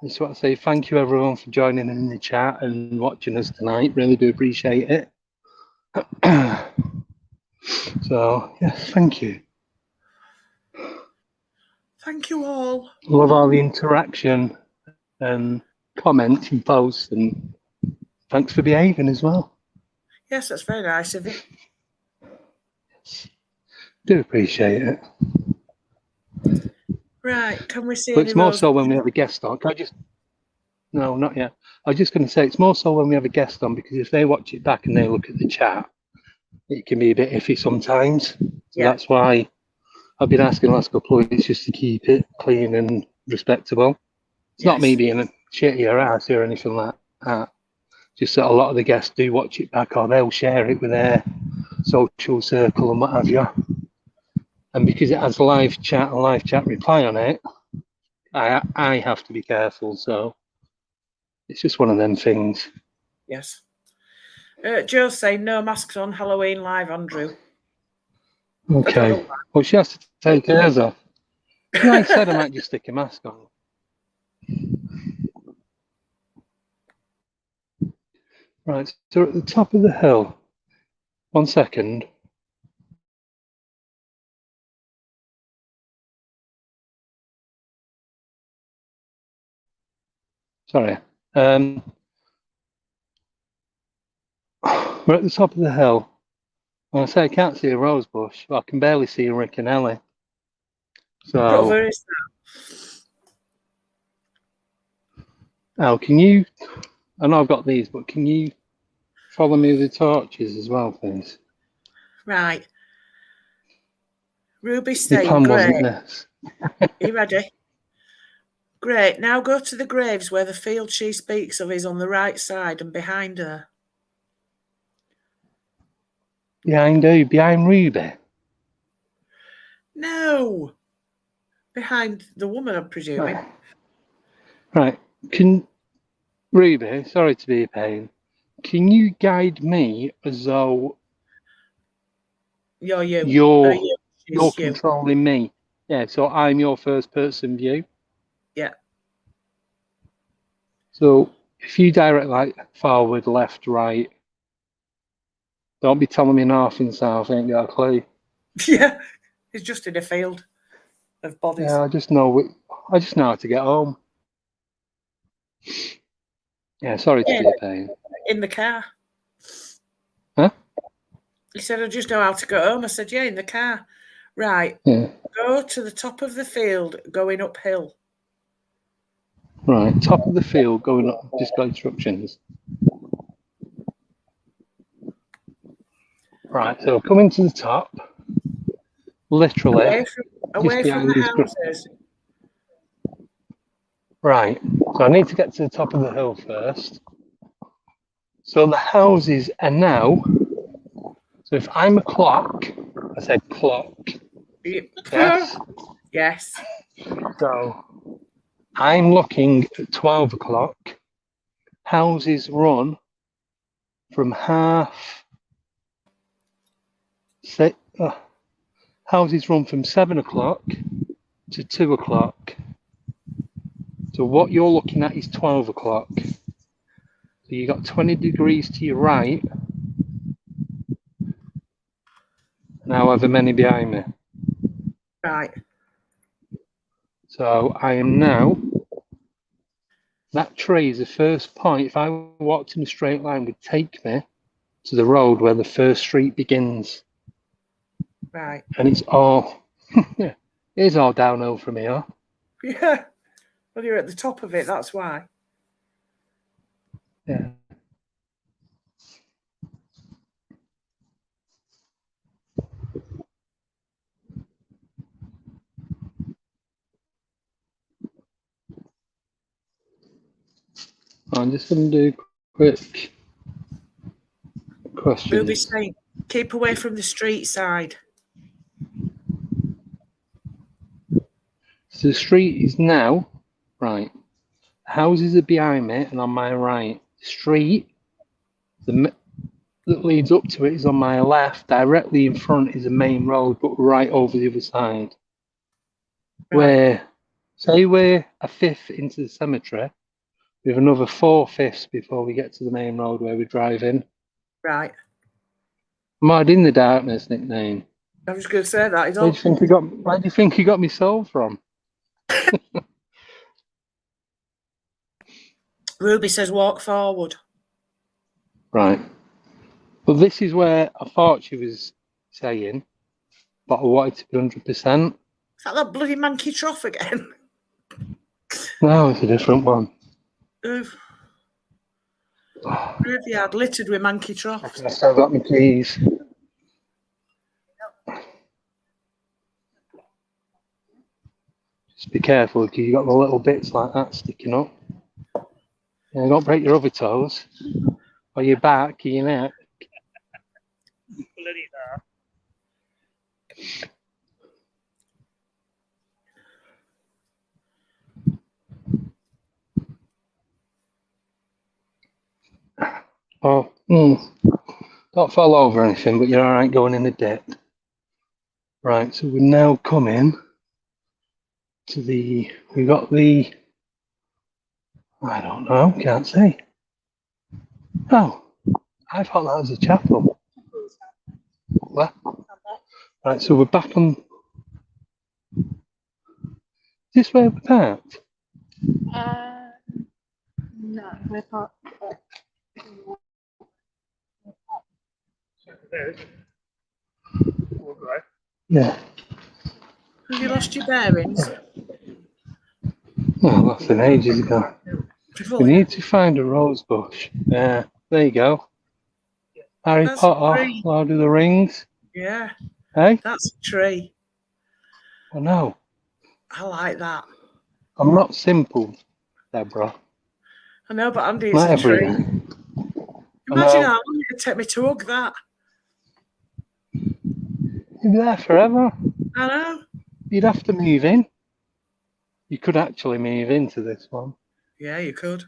I just want to say thank you, everyone, for joining in the chat and watching us tonight. Really do appreciate it. So, yes, thank you. Thank you all. Love all the interaction and comments and posts, and thanks for behaving as well. Yes, that's very nice of you. Do appreciate it. Right, can we see But any it's more roses? so when we have a guest on. Can I just... No, not yet. I was just going to say it's more so when we have a guest on, because if they watch it back and they look at the chat, it can be a bit iffy sometimes. So that's why I've been asking the last couple of weeks just to keep it clean and respectable. It's not me being a shitty or ass or anything like that. Just that a lot of the guests do watch it back, or they'll share it with their social circle and what have you. And because it has live chat and live chat reply on it, I have to be careful. So it's just one of them things. Yes. Joe's saying no masks on Halloween live, Andrew. Okay. Well, she has to take hers off. Like I said, I might just stick a mask on. Right, so at the top of the hill. 1 second. Sorry. We're at the top of the hill. When I say I can't see a rose bush, I can barely see Rick and Ellie. So, Where is that? Al, can you, I know I've got these, but can you follow me with the torches as well, please? Right. Ruby's Your saying, plan wasn't great. this. Are you ready? Great. Now go to the graves where the field she speaks of is on the right side and behind her. Behind who? Behind Ruby? No. Behind the woman, I'm presuming. Right. Can Ruby, sorry to be a pain, can you guide me as though you're controlling me? Yeah, so I'm your first person view. Yeah. So if you direct like forward, left, right, don't be telling me north and south, I ain't got a clue. Yeah. He's just in a field of bodies. Yeah, I just know how to get home. Yeah, sorry to be a pain. In the car. Huh? He said, I just know how to get home. I said, yeah, in the car. Right. Yeah. Go to the top of the field going uphill. Right, top of the field going up, just got instructions. Right, so coming to the top, literally. Away from the houses. Right, so I need to get to the top of the hill first. So the houses are now, so if I'm a clock, I said clock. Yes. Yes. So I'm looking at 12 o'clock. Houses run from houses run from 7 o'clock to 2 o'clock. So what you're looking at is 12 o'clock. So you got 20 degrees to your right, and however many behind me. Right. So I am now, that tree is the first point. If I walked in a straight line, would take me to the road where the first street begins. Right. And it's all, yeah, it is all downhill from here. Yeah. Well, you're at the top of it, that's why. Yeah. I'm just going to do quick questions. Ruby's saying, keep away from the street side. So the street is now, right, the houses are behind me and on my right. The street that leads up to it is on my left. Directly in front is a main road, but right over the other side. Right. Where, say we're a fifth into the cemetery, we have another 4/5 before we get to the main road where we drive in. Right. Mud in the darkness nickname. I was going to say that. Where do you think he got me sold from? Ruby says walk forward. Right. But this is where I thought she was saying, but I wanted to be 100%. Is that bloody monkey trough again? No, it's a different one. Graveyard littered with monkey troughs. I still got my keys. Just be careful because you got the little bits like that sticking up. Yeah, don't break your other toes or your back or your neck. Bloody Oh, don't fall over or anything, but you're all right going in the dip. Right, so we're now coming to we got the, I don't know, can't see. Oh, I thought that was a chapel. What? Right, so we're back on, is this where we're parked? No, we're parked. Yeah. Have you lost your bearings? Oh, I lost them ages ago. Before We need to find a rose bush. Yeah, there you go. Harry That's Potter, great. Lord of the Rings. Yeah, Hey? that's a tree. I know. I like that. I'm not simple, Deborah. I know, but Andy, it's Not a tree. everything. Imagine know. how long it would take me to hug that. You'd be there forever. I know. You'd have to move in. You could actually move into this one. Yeah, you could.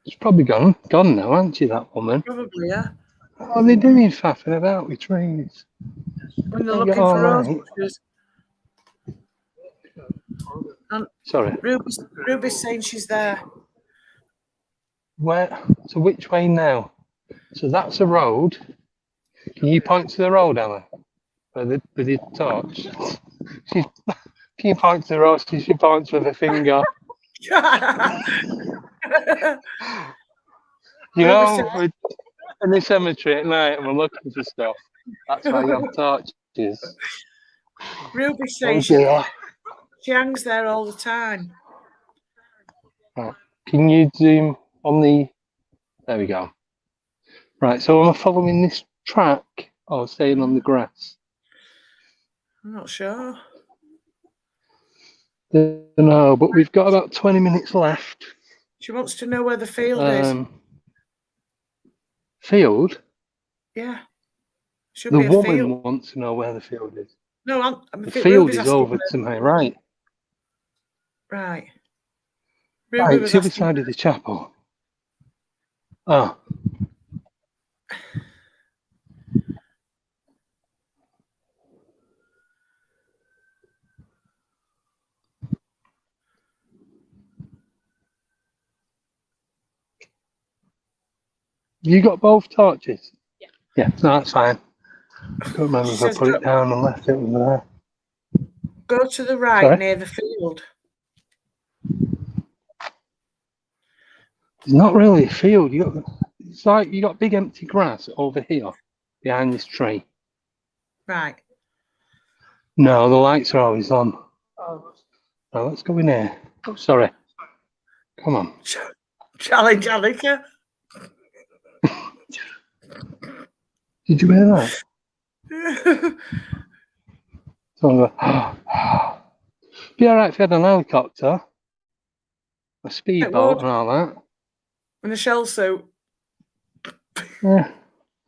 It's probably gone now, hasn't you, that woman? Probably, yeah. What are they doing faffing about with trees? When they're Think looking you're all for rose right? bushes. And Sorry. Ruby's saying she's there. Where? So which way now? So that's a road. Can you point to the road, Ella? With the torch. Can you point to the road? She points with a finger. You know, we're in the cemetery at night and we're looking for stuff. That's why you have torches. Ruby Oh says dear. she hangs there all the time. Right. Can you zoom on the... There we go. Right, so am I following this track or staying on the grass? I'm not sure. No, but we've got about 20 minutes left. She wants to know where the field is. Field? Yeah. Should The be a woman field. wants to know where the field is. No, the field is over to my right. Right. Right, it's the other side of the chapel. Oh. You got both torches? Yeah. Yeah, no, that's fine. I can't remember if I put it down and left it over there. Go to the right near the field. It's not really a field. It's like you got big empty grass over here behind this tree. Right. No, the lights are always on. Now let's go in here. Oh, sorry. Come on. Challenge Alika. Did you hear that? So, be alright if you had an helicopter, a speedboat, and all that. And a shell suit. Yeah.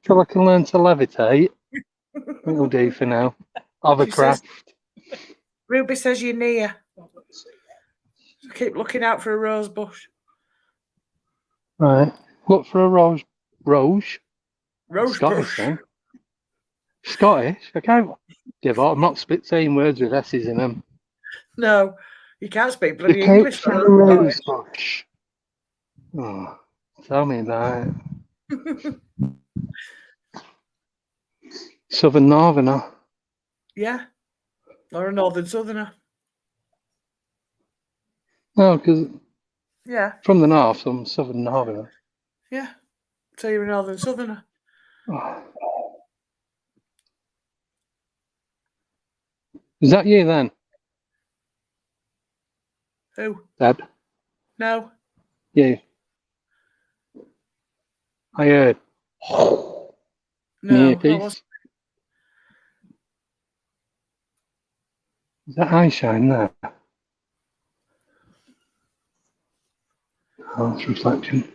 Till I can learn to levitate. It'll do for now. Hovercraft. Ruby says you're near. So keep looking out for a rose bush. Right. Look for a rose. Rose Scottish bush. Then. Scottish? I can't give up. I'm not saying words with S's in them. No, you can't speak bloody Look English. For a rose bush. Oh, tell me about it. Southern Northerner. Yeah. Or a Northern Southerner. No, because from the north, so I'm Southern Northerner. Yeah. So you're a Northern Southerner. Oh. Is that you then? Who? Deb? No. You. I heard. No. Is that eye shine there? Oh, it's reflection.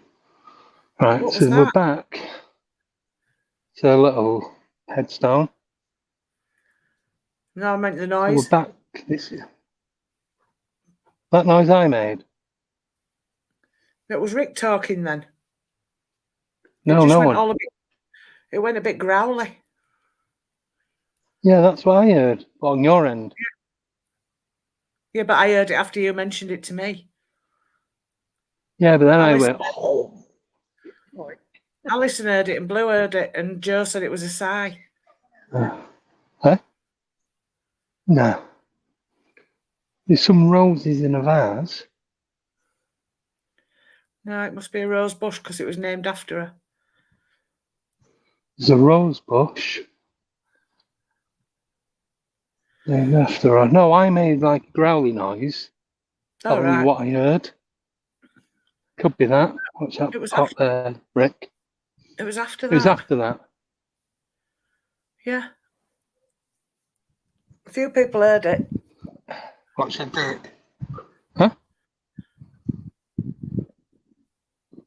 Right, so we're back to a little headstone. No, I meant the noise. We're back this year. That noise I made? It was Rick talking then. No, no one. It went a bit growly. Yeah, that's what I heard. On your end. Yeah, but I heard it after you mentioned it to me. Yeah, but then I went, Alison heard it and Blue heard it and Joe said it was a sigh. Huh? No. There's some roses in a vase. No, it must be a rose bush because it was named after her. There's a rose bush named after her. No, I made like a growly noise. That was what I heard. Could be that. What's that pot there, Rick? It was after that. It was after that. Yeah. A few people heard it. What's it did? Huh?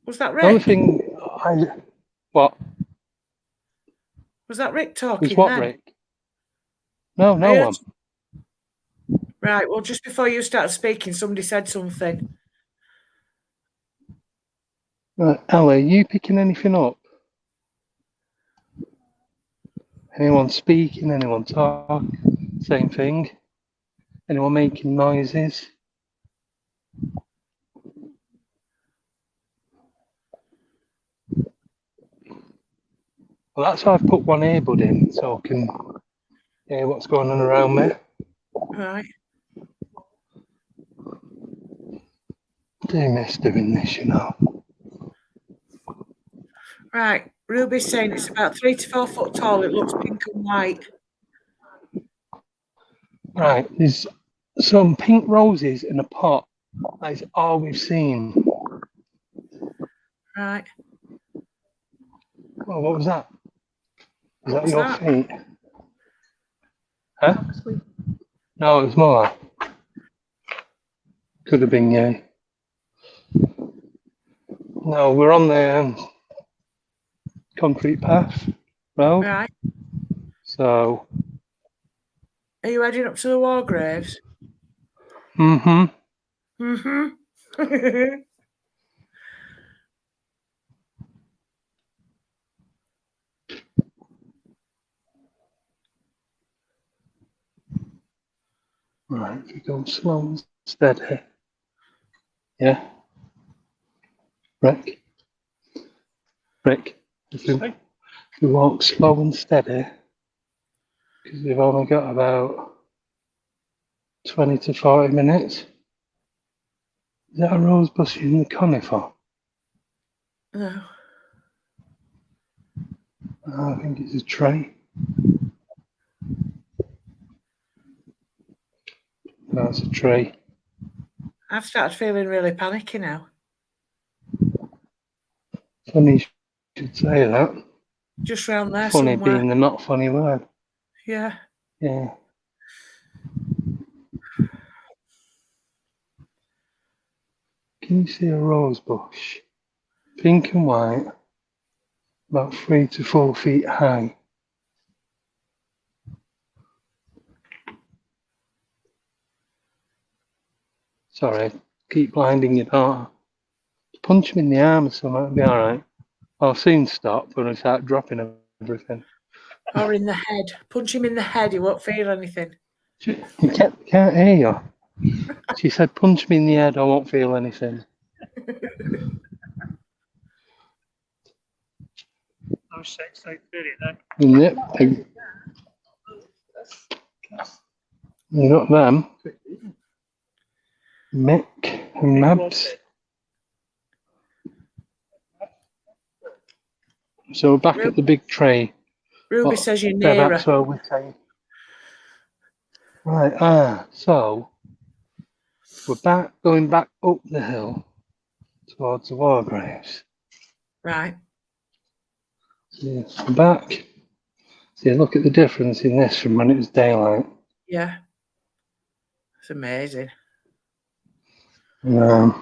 Was that Rick? The only thing what? Was that Rick talking? Was what then? Rick? No, no one. Right, well, just before you started speaking, somebody said something. Ella, are you picking anything up? Anyone speaking? Anyone talking? Same thing? Anyone making noises? Well, that's why I've put one earbud in so I can hear what's going on around me. Right. I do miss doing this, you know. Right. Ruby's saying it's about 3 to 4 foot tall. It looks pink and white. Right, there's some pink roses in a pot. That is all we've seen. Right. Well, what was that? Was that What's your that? feet? Huh? No, it was more. Could have been you. No, we're on the concrete path road. Right. So. Are you heading up to the war graves? Mm-hmm. Mm-hmm. Right, if you go slow and steady. Yeah. Rick, if you walk slow and steady, because we've only got about 20 to 40 minutes. Is that a rose bush in the conifer? No. I think it's a tree. That's a tree. I've started feeling really panicky now. Funny you should say that. Just round there funny somewhere. Being the not funny word. Yeah. Yeah. Can you see a rose bush? Pink and white, about 3 to 4 feet high. Sorry, keep blinding your daughter. Punch him in the arm or something, it'll be alright. I'll soon stop when I start dropping everything. Or in the head. Punch him in the head, he won't feel anything. You can't hear you. She said, punch me in the head, I won't feel anything. No sex, they feel it then. Yep. You got them. Mick and Mabs. So we're back at the big tray. Ruby says you're nearer. That's where we're saying. Right, so we're going back up the hill towards the war graves. Right. So we're back. See, look at the difference in this from when it was daylight. Yeah. It's amazing. I'm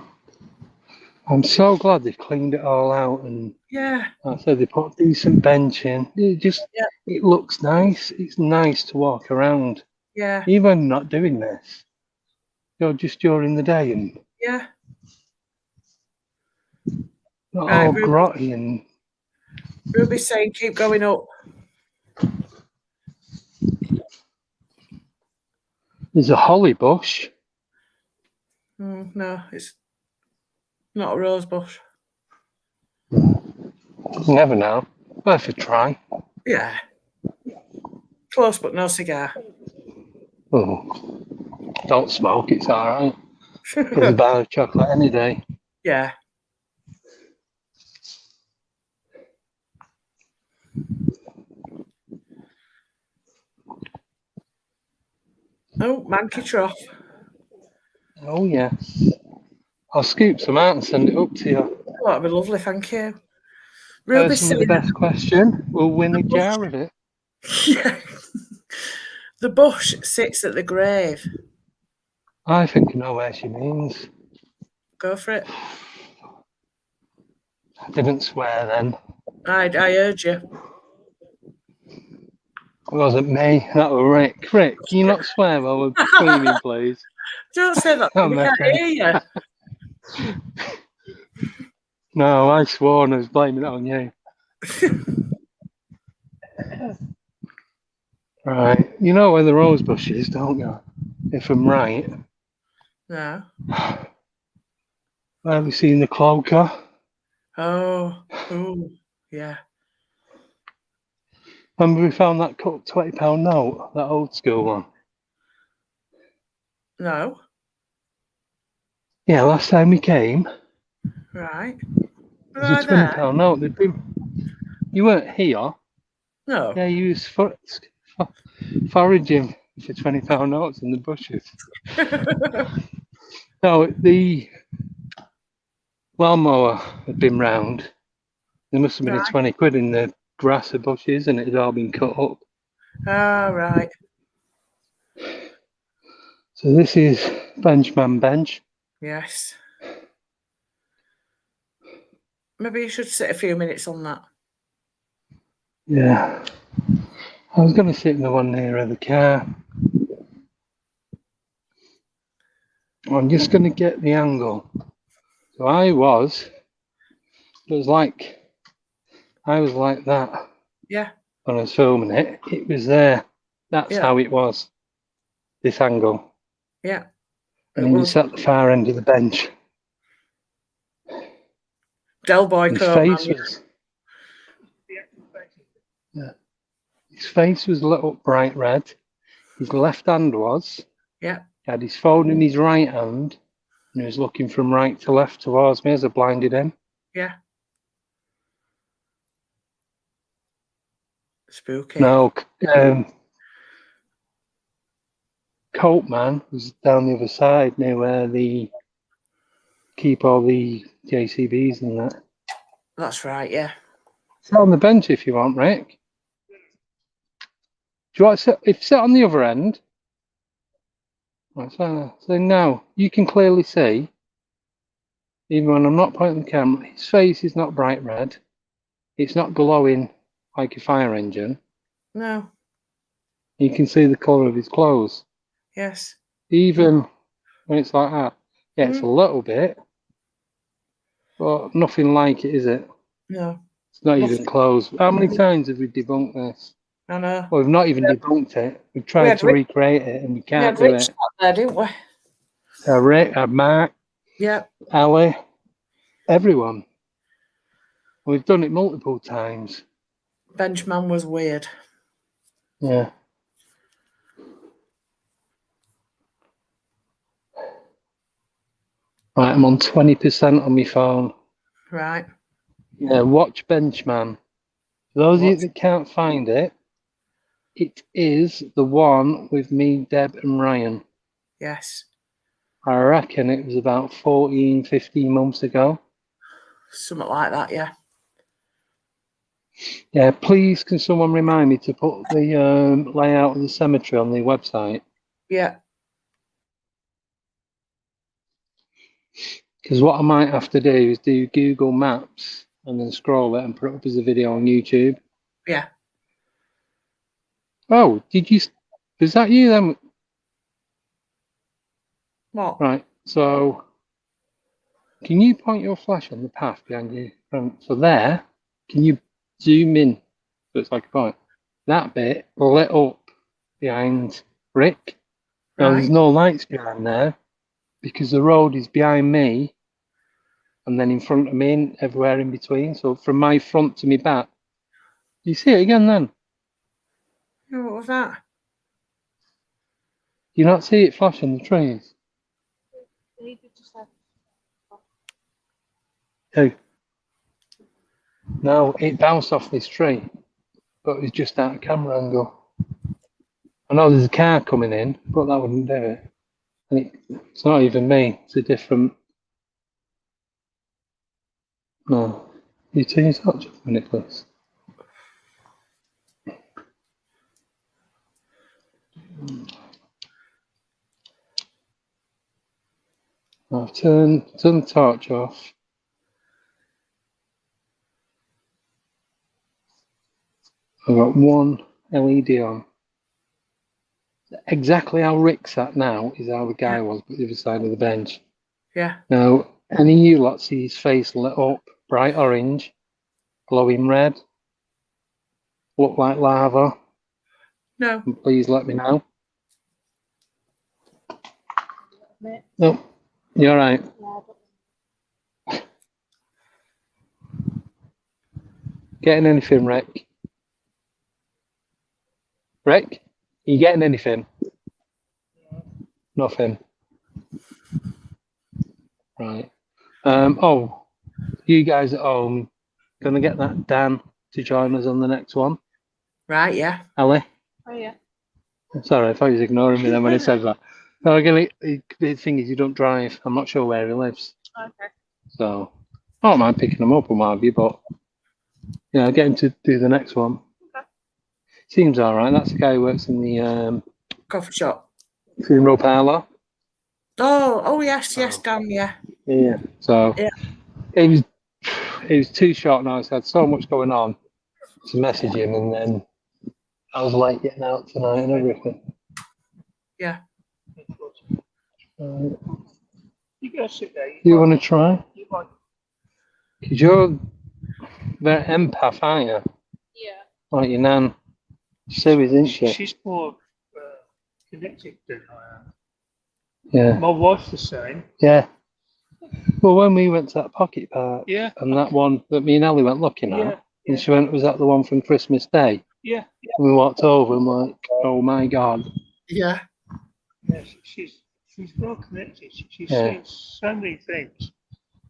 so glad they've cleaned it all out, and yeah, like I said, they put a decent bench in. It looks nice. It's nice to walk around. Yeah. Even not doing this, just during the day and not all grotty and. Ruby's saying keep going up. There's a holly bush. No, it's not a rose bush. You never know. Worth a try. Yeah. Close, but no cigar. Oh, don't smoke. It's all right. There's a bar of chocolate any day. Yeah. Oh, Manky Trough. Oh, yes. I'll scoop some out and send it up to you. Oh, that'd be lovely, thank you. Person with the best question will win a jar of it. Yeah. The bush sits at the grave. I think I know where she means. Go for it. I didn't swear then. I heard you. It wasn't me. That was Rick. Rick, can you not swear while we're cleaning, please? Don't say that. I can't hear you. No, I swore and I was blaming it on you. Right. You know where the rose bush is, don't you? If I'm right. No. Where have we seen the cloaker? Oh, yeah. Remember we found that cut £20 note, that old school one? No. Yeah, last time we came, Right. it was a £20 note. You weren't here. No. Yeah, you was foraging for £20 notes in the bushes. No, the lawnmower had been round. There must have been a 20 quid in the grass or bushes, and it had all been cut up. Oh, right. So this is Benchman Bench. Yes. Maybe you should sit a few minutes on that. Yeah. I was going to sit in the one nearer the car. I'm just going to get the angle. So I was like that. Yeah. When I was filming it, it was there. That's how it was. This angle. Yeah. And then you sat at the far end of the bench. Del Boy His face was. Yeah. His face was lit up bright red. His left hand was. Yeah. He had his phone in his right hand, and he was looking from right to left towards me as I blinded him. Yeah. Spooky. No, Colt Man was down the other side near where they keep all the JCBs and that. That's right, yeah. Sit on the bench if you want, Rick. Do you want to sit on the other end? Right, so now you can clearly see, even when I'm not pointing the camera, his face is not bright red. It's not glowing like a fire engine. No. You can see the colour of his clothes. Yes. Even when it's like that. Yeah, it's a little bit, but nothing like it, is it? No. It's not even close. How many times have we debunked this? I know. Well, we've not even debunked it. We've tried to recreate it and we can't do it. There, didn't we? Rick, Mark, Ali, everyone. We've done it multiple times. Benchman was weird. Yeah. Right, I'm on 20% on my phone. Right. Yeah, watch Benchman. For those of you that can't find it, it is the one with me, Deb and Ryan. Yes. I reckon it was about 14, 15 months ago. Something like that, yeah. Yeah, please can someone remind me to put the layout of the cemetery on the website? Yeah. Because what I might have to do is do Google Maps and then scroll it and put it up as a video on YouTube. Yeah. Oh, was that you then? What? Right, so can you point your flash on the path behind you? So there, can you zoom in? So it's like a point. That bit lit up behind Rick. Now there's no lights behind there because the road is behind me and then in front of me and everywhere in between. So from my front to my back. Do you see it again then? Yeah, what was that? Do you not see it flash in the trees? Oh. No, it bounced off this tree, but it was just out of camera angle. I know there's a car coming in, but that wouldn't do it. And it's not even me, it's a different. No. You turn your torch off a minute, please. I've turned the torch off. I've got one LED on. Exactly how Rick sat now is how the guy was at the other side of the bench. Yeah. Now, any of you lot see his face lit up, bright orange, glowing red, look like lava? No. Please let me know. No, you're right. Getting anything, Rick? Rick, are you getting anything? Nothing. Right. Oh, you guys at home gonna get that Dan to join us on the next one? Right, yeah. Ali? Oh yeah. Sorry, I thought he was ignoring me then when he said that. No, again, the thing is, you don't drive. I'm not sure where he lives. Okay. So, I don't mind picking him up on my view, but yeah, get him to do the next one. Okay. Seems all right. That's the guy who works in the Coffee shop. funeral parlour. Oh, yes, Dan, yeah. Yeah. So, Yeah. it was too short notice. I had so much going on to message him, and then I was late getting out tonight and everything. Yeah. You go sit there. You want to try? You might. Because you're very empath, aren't you? Yeah. Like your nan. Sue is, isn't she? She's more connected than I am. Yeah. My wife's the same. Yeah. Well, when we went to that pocket park, Yeah. and that one that me and Ellie went looking at, Yeah. and she went, was that the one from Christmas Day? Yeah. And we walked over and like, oh my God. Yeah. Yeah. She's well connected. She's Yeah. seen so many things.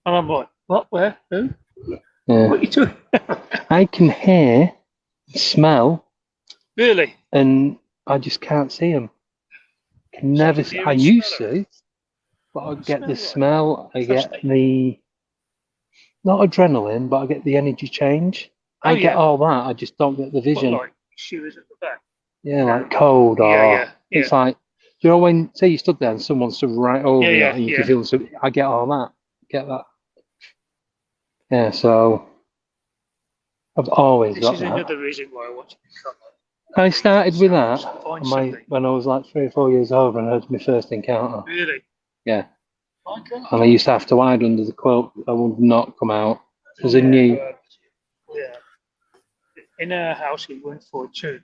And I'm like, what? Where? Who? Yeah. What are you doing? I can hear, smell, Really? and I just can't see them. Can never see. I used to, but I get the smell, I get the, not adrenaline, but I get the energy change. I get all that, I just don't get the vision. What, like shivers at the back? Yeah, like cold, or Yeah. it's like, you know, when, say you stood there and someone stood right over you and you could feel something, I get all that, get that. Yeah, so I've always This got is that. another reason why I want to become I started with that Find when I was like 3 or 4 years old and I had my first encounter. Really? Yeah. My God. And I used to have to hide under the quilt. I would not come out because I knew. Yeah. In our house in Winford too,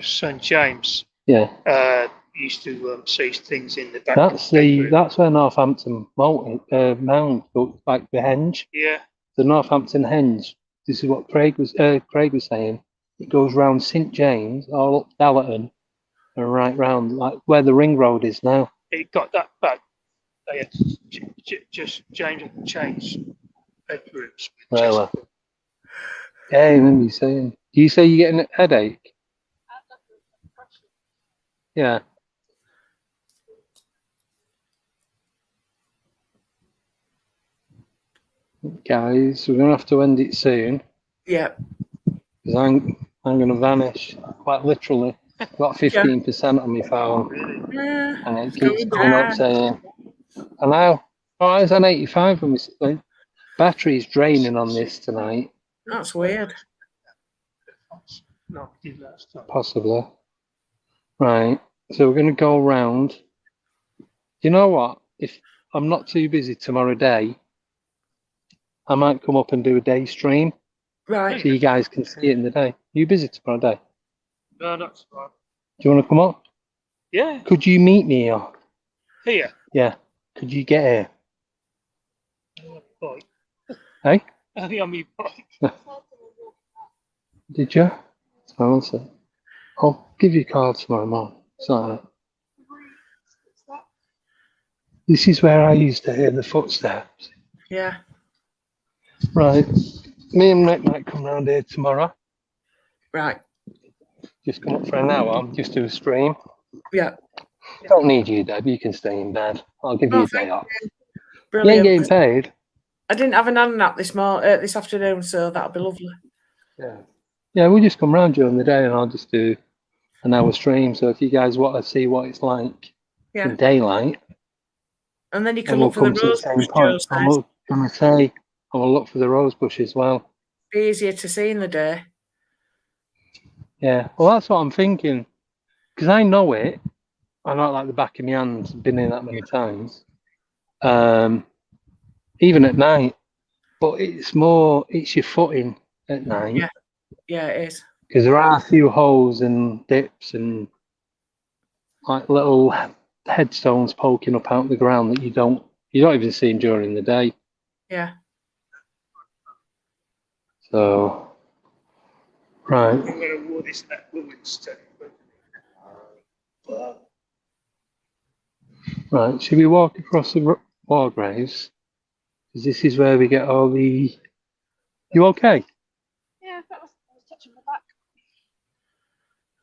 St James. Yeah. Used to see things in the back. That's where Northampton Mound, like the henge. Yeah. The Northampton henge. This is what Craig was saying. It goes round St James, all up Dallerton, and right round like where the ring road is now. It got that back. They had just James had to change bedrooms. Really? Yeah, I remember you saying. Do you say you're getting a headache? Yeah. Guys, we're gonna have to end it soon. Yeah. Because I'm gonna vanish, quite literally. I've got 15% on my phone, Yeah. and it keeps coming up saying, "I know." Oh, it's on 85 when we sleep. Battery's draining on this tonight. That's weird. No, I did last time. Possibly. Right. So we're gonna go round. You know what? If I'm not too busy tomorrow day, I might come up and do a day stream. Right. So you guys can see it in the day. Are you busy tomorrow day? No, that's fine. Do you want to come up? Yeah. Could you meet me here? Here. Yeah. Could you get here? Bike. Hey? I think I'm your bike. Did you? I'll see. I'll give you a call tomorrow morning. Sorry. This is where I used to hear the footsteps. Yeah. Right. Me and Rick might come round here tomorrow. Right. Just come up for an hour, just do a stream. Yeah. Don't need you, Deb. You can stay in bed. I'll give you a day off. Brilliant. You ain't getting paid. I didn't have a nan nap this afternoon, so that'll be lovely. Yeah. Yeah, we'll just come round during the day and I'll just do an hour stream. So if you guys want to see what it's like in daylight, and then you can and we'll look for the come to the rose same bush. point. I'm going to say, I'll look for the rose bush as well. Be easier to see in the day. Yeah, well, that's what I'm thinking. Because I know it. I know it like the back of my hand. Been in that many times. Even at night. But it's your footing at night. Yeah, yeah, it is. Because there are a few holes and dips and like little headstones poking up out of the ground that you don't even see during the day. Yeah. So, right. I'm going to wear this that woman's stuff. Right, should we walk across the war graves? Because this is where we get all the... You okay? Yeah, I was touching my back.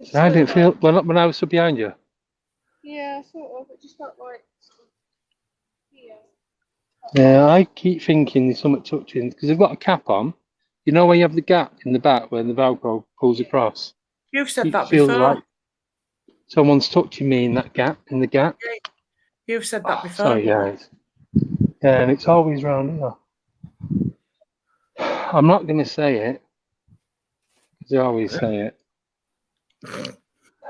So I didn't feel... When I was stood behind you? Yeah, sort of. It just felt like... Yeah. Yeah, I keep thinking there's something touching, because they've got a cap on. You know where you have the gap in the back where the Velcro pulls across? You've said It that feels before. like someone's touching me in that gap, You've said that before. Sorry, guys. Yeah, and it's always round here. I'm not going to say it, because I always say it.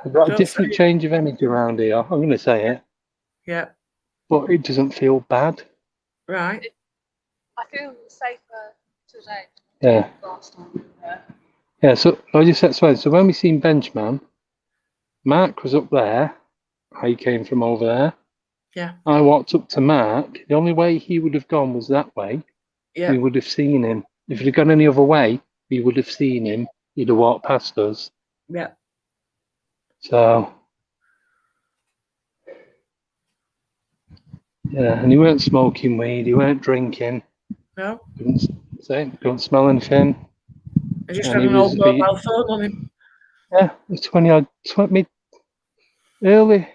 I've got a different change of energy around here. I'm going to say it. Yeah. But it doesn't feel bad. Right. I feel safer today. Yeah. Last time. Yeah, so I just explained. So when we seen Benchman, Mark was up there. I came from over there. Yeah. I walked up to Mark. The only way he would have gone was that way. Yeah. We would have seen him. If he'd have gone any other way, we would have seen him. He'd have walked past us. Yeah. So, yeah, and he weren't smoking weed. He weren't drinking. No. Couldn't smell anything. I just had an old mobile phone on him. Yeah, it's 20 early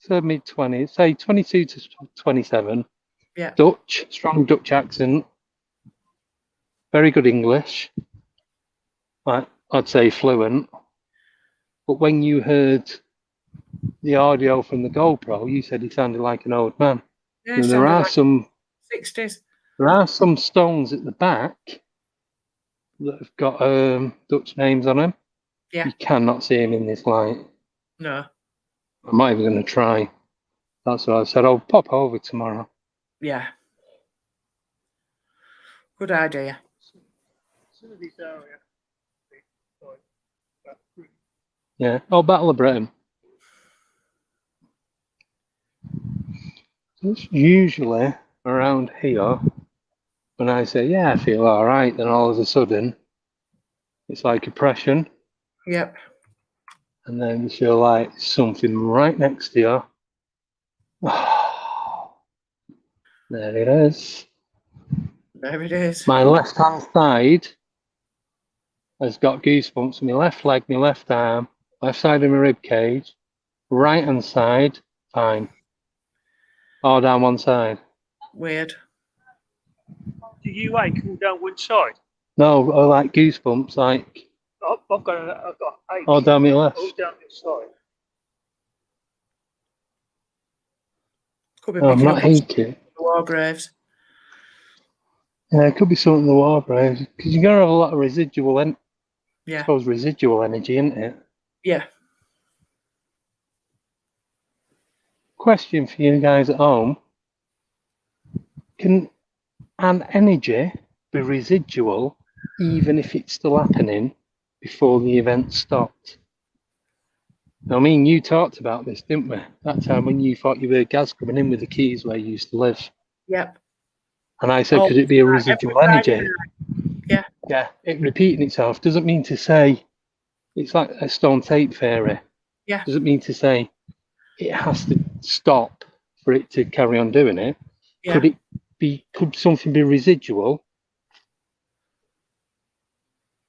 to mid 20s, say 22 to 27. Yeah. Dutch, strong Dutch accent, very good English. I'd say fluent. But when you heard the audio from the GoPro, you said he sounded like an old man. Yeah, And there are like some 60s. There are some stones at the back that have got Dutch names on them. Yeah. You cannot see them in this light. No. I'm not even going to try. That's what I said. I'll pop over tomorrow. Yeah. Good idea. Some of these areas. Yeah. Oh, Battle of Britain. It's usually around here when I say, yeah, I feel all right, then all of a sudden it's like oppression. Yep. And then you feel like something right next to you. Oh, there it is. There it is. My left hand side has got goosebumps. My left leg, my left arm, left side of my rib cage, right hand side, fine. All down one side. Weird. Do you ache all down one side? No, I like goosebumps, like I've got ache all down my left. all down this side. Could be No, I'm picking not up on aching. the war graves. Yeah, it could be something in the war graves because you're gonna have a lot of residual, I Yeah. suppose residual energy, isn't it? Yeah. Question for you guys at home: can an energy be residual even if it's still happening before the event stopped? I mean, you talked about this, didn't we? That time when you thought you heard gas coming in with the keys where you used to live. Yep. And I said, could it be a residual energy? Yeah. Yeah, it repeating itself doesn't mean to say it's like a stone tape theory. Yeah. Doesn't mean to say it has to stop for it to carry on doing it. Yeah. Could something be residual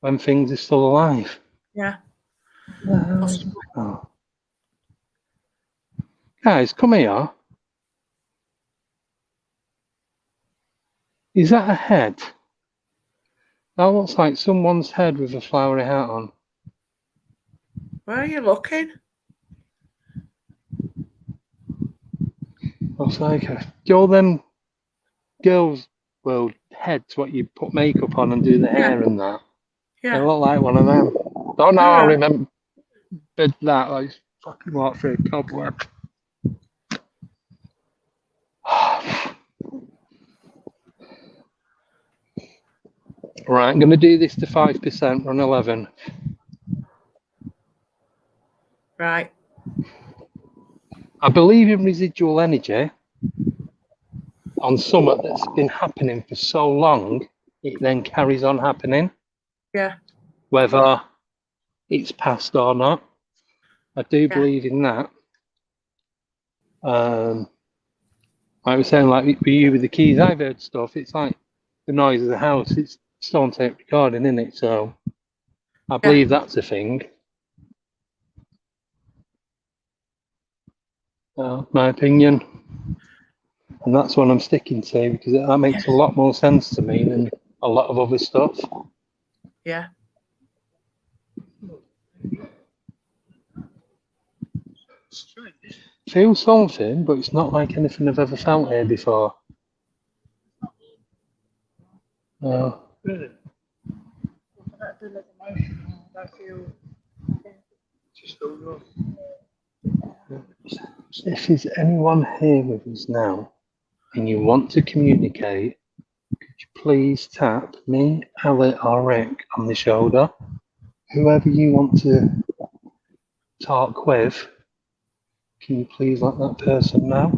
when things are still alive? Yeah. Oh. Guys, come here. Is that a head? That looks like someone's head with a flowery hat on. Where are you looking? Looks like all them girls' world heads, what you put makeup on and do the hair and that. Yeah. They look like one of them. Don't know, I remember that, like fucking walk through a cobweb. Right, I'm going to do this to 5%, run 11. Right. I believe in residual energy on something that's been happening for so long, it then carries on happening. Yeah. Whether it's past or not. I do believe in that. I was saying, like for you with the keys, I've heard stuff. It's like the noise of the house. It's still on tape recording, isn't it? So I believe that's a thing. My opinion, and that's what I'm sticking to because that makes a lot more sense to me than a lot of other stuff. Yeah. Feel something, but it's not like anything I've ever felt here before. No. Really? If there's anyone here with us now and you want to communicate, could you please tap me, Ali, or Rick on the shoulder? Whoever you want to talk with, can you please let that person know?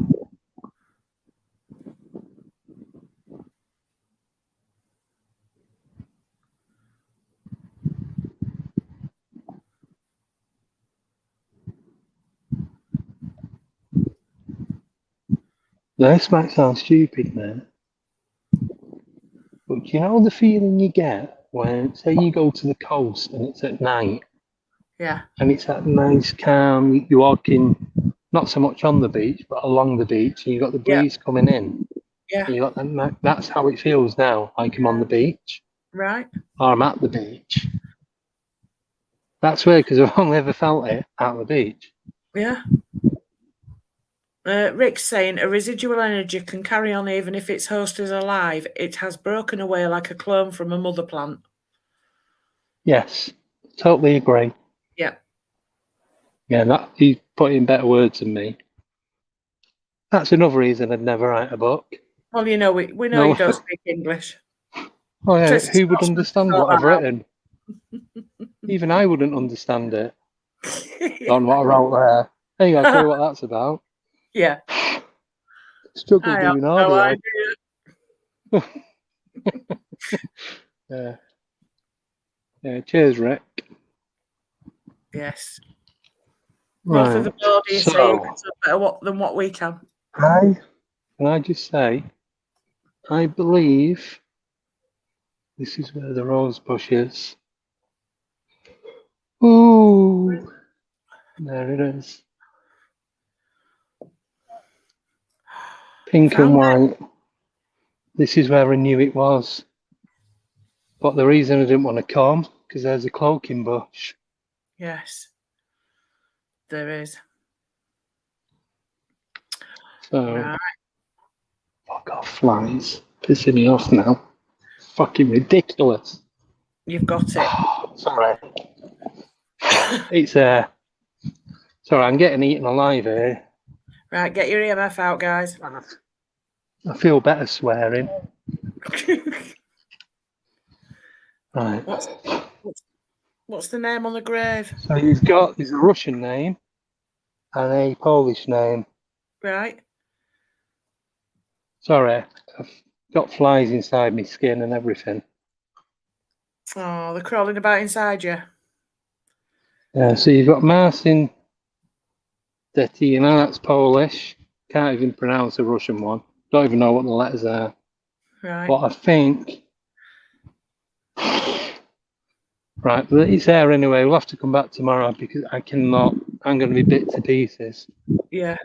This might sound stupid, man. But you know the feeling you get when, say, you go to the coast and it's at night? Yeah. And it's that nice, calm, you're walking, not so much on the beach, but along the beach, and you've got the breeze coming in. Yeah. And you got that's how it feels now, like I'm on the beach. Right. Or I'm at the beach. That's weird, because I've only ever felt it at the beach. Yeah. Rick's saying a residual energy can carry on even if its host is alive. It has broken away like a clone from a mother plant. Yes, totally agree. Yeah. Yeah, he's put in better words than me. That's another reason I'd never write a book. Well, you know, we know you don't speak English. Oh yeah, who would understand what I've written? Even I wouldn't understand it. On what I wrote there. Hey, I'll tell you what that's about. Yeah. Struggle doing audio. Yeah. Yeah. Cheers, Rick. Yes. Right. Both of the bodies say better than what we can. Can I just say, I believe this is where the rose bush is. Ooh, there it is. Pink and white. This is where I knew it was. But the reason I didn't want to come, because there's a cloaking bush. Yes, there is. So, fuck off, flies. Pissing me off now. Fucking ridiculous. You've got it. Sorry. It's sorry, I'm getting eaten alive here. Right, get your EMF out, guys. I feel better swearing. Right. What's the name on the grave? So there's a Russian name and a Polish name. Right. Sorry, I've got flies inside my skin and everything. Oh, they're crawling about inside you. Yeah, so you've got Marcin Detina, that's Polish. Can't even pronounce a Russian one. Don't even know what the letters are. Right. But I think... Right, but it's there anyway. We'll have to come back tomorrow because I'm going to be bit to pieces. Yeah.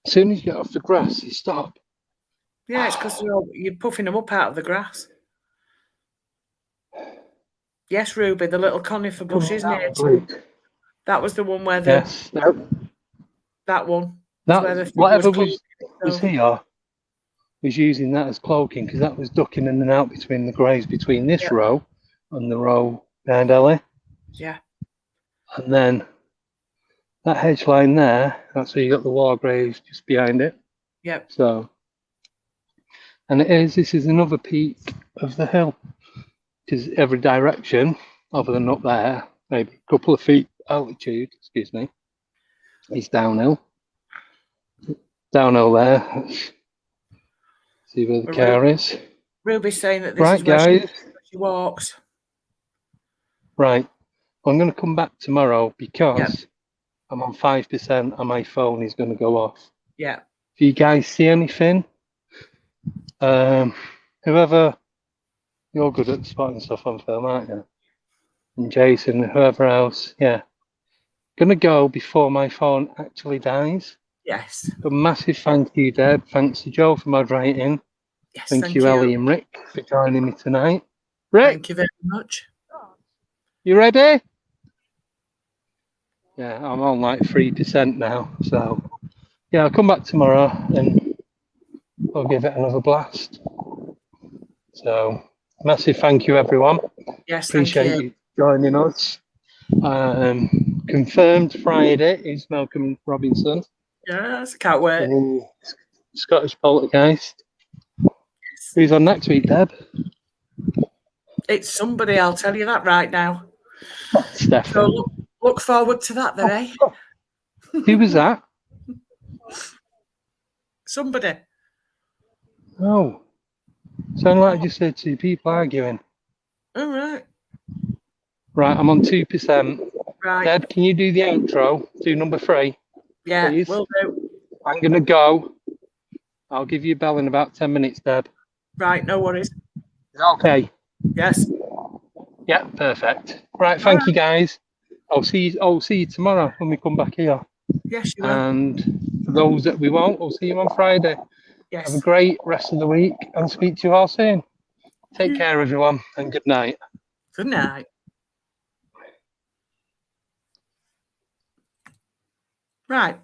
As soon as you get off the grass, you stop. Yeah, it's because you're puffing them up out of the grass. Yes, Ruby, the little conifer bush, isn't it? That was the one where the... Yes. That one. Whatever was here was using that as cloaking because that was ducking in and out between the graves between this row and the row behind Ellie. Yeah. And then that hedge line there, that's where you got the war graves just behind it. Yep. So, and this is another peak of the hill because every direction, other than up there, maybe a couple of feet altitude, excuse me, is downhill. Downhill there. See where the car is. Ruby's saying that this is where she walks. Right. I'm going to come back tomorrow because I'm on 5% and my phone is going to go off. Yeah. If you guys see anything, whoever, you're good at spotting stuff on film, aren't you? And Jason, whoever else, yeah. Gonna go before my phone actually dies. Yes. A massive thank you, Deb. Thanks to Joe for moderating. Yes. Thank you, Ellie and Rick, for joining me tonight. Rick, thank you very much. You ready? Yeah, I'm on like 3% now. So, yeah, I'll come back tomorrow and I'll give it another blast. So, massive thank you, everyone. Yes, appreciate you joining us. Confirmed Friday is Malcolm Robinson. Yes, I can't wait. Scottish Poltergeist. Who's on next week, Deb? It's somebody, I'll tell you that right now. Stefan. So look forward to that then, eh? Who was that? Somebody. Oh. Sounded like I just heard two people arguing. All right. Right, I'm on 2%. Right. Deb, can you do the outro? Do number 3. Yeah, please? will do. I'm going to go. I'll give you a bell in about 10 minutes, Deb. Right, no worries. Is that okay? Yes. Yeah, perfect. Right, thank you guys. I'll see you tomorrow when we come back here. Yes, you will. And for those that we won't, I'll see you on Friday. Yes. Have a great rest of the week and speak to you all soon. Take care, everyone, and good night. Good night. Right.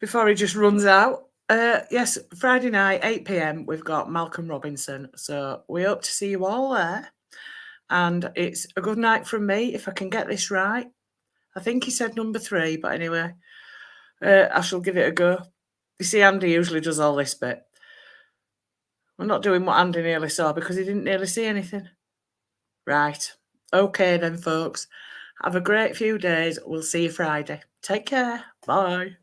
Before he just runs out, yes, Friday night, 8 p.m, we've got Malcolm Robinson. So we hope to see you all there. And it's a good night from me, if I can get this right. I think he said number 3, but anyway, I shall give it a go. You see, Andy usually does all this bit. We're not doing what Andy nearly saw because he didn't nearly see anything. Right. Okay then, folks. Have a great few days. We'll see you Friday. Take care. Bye.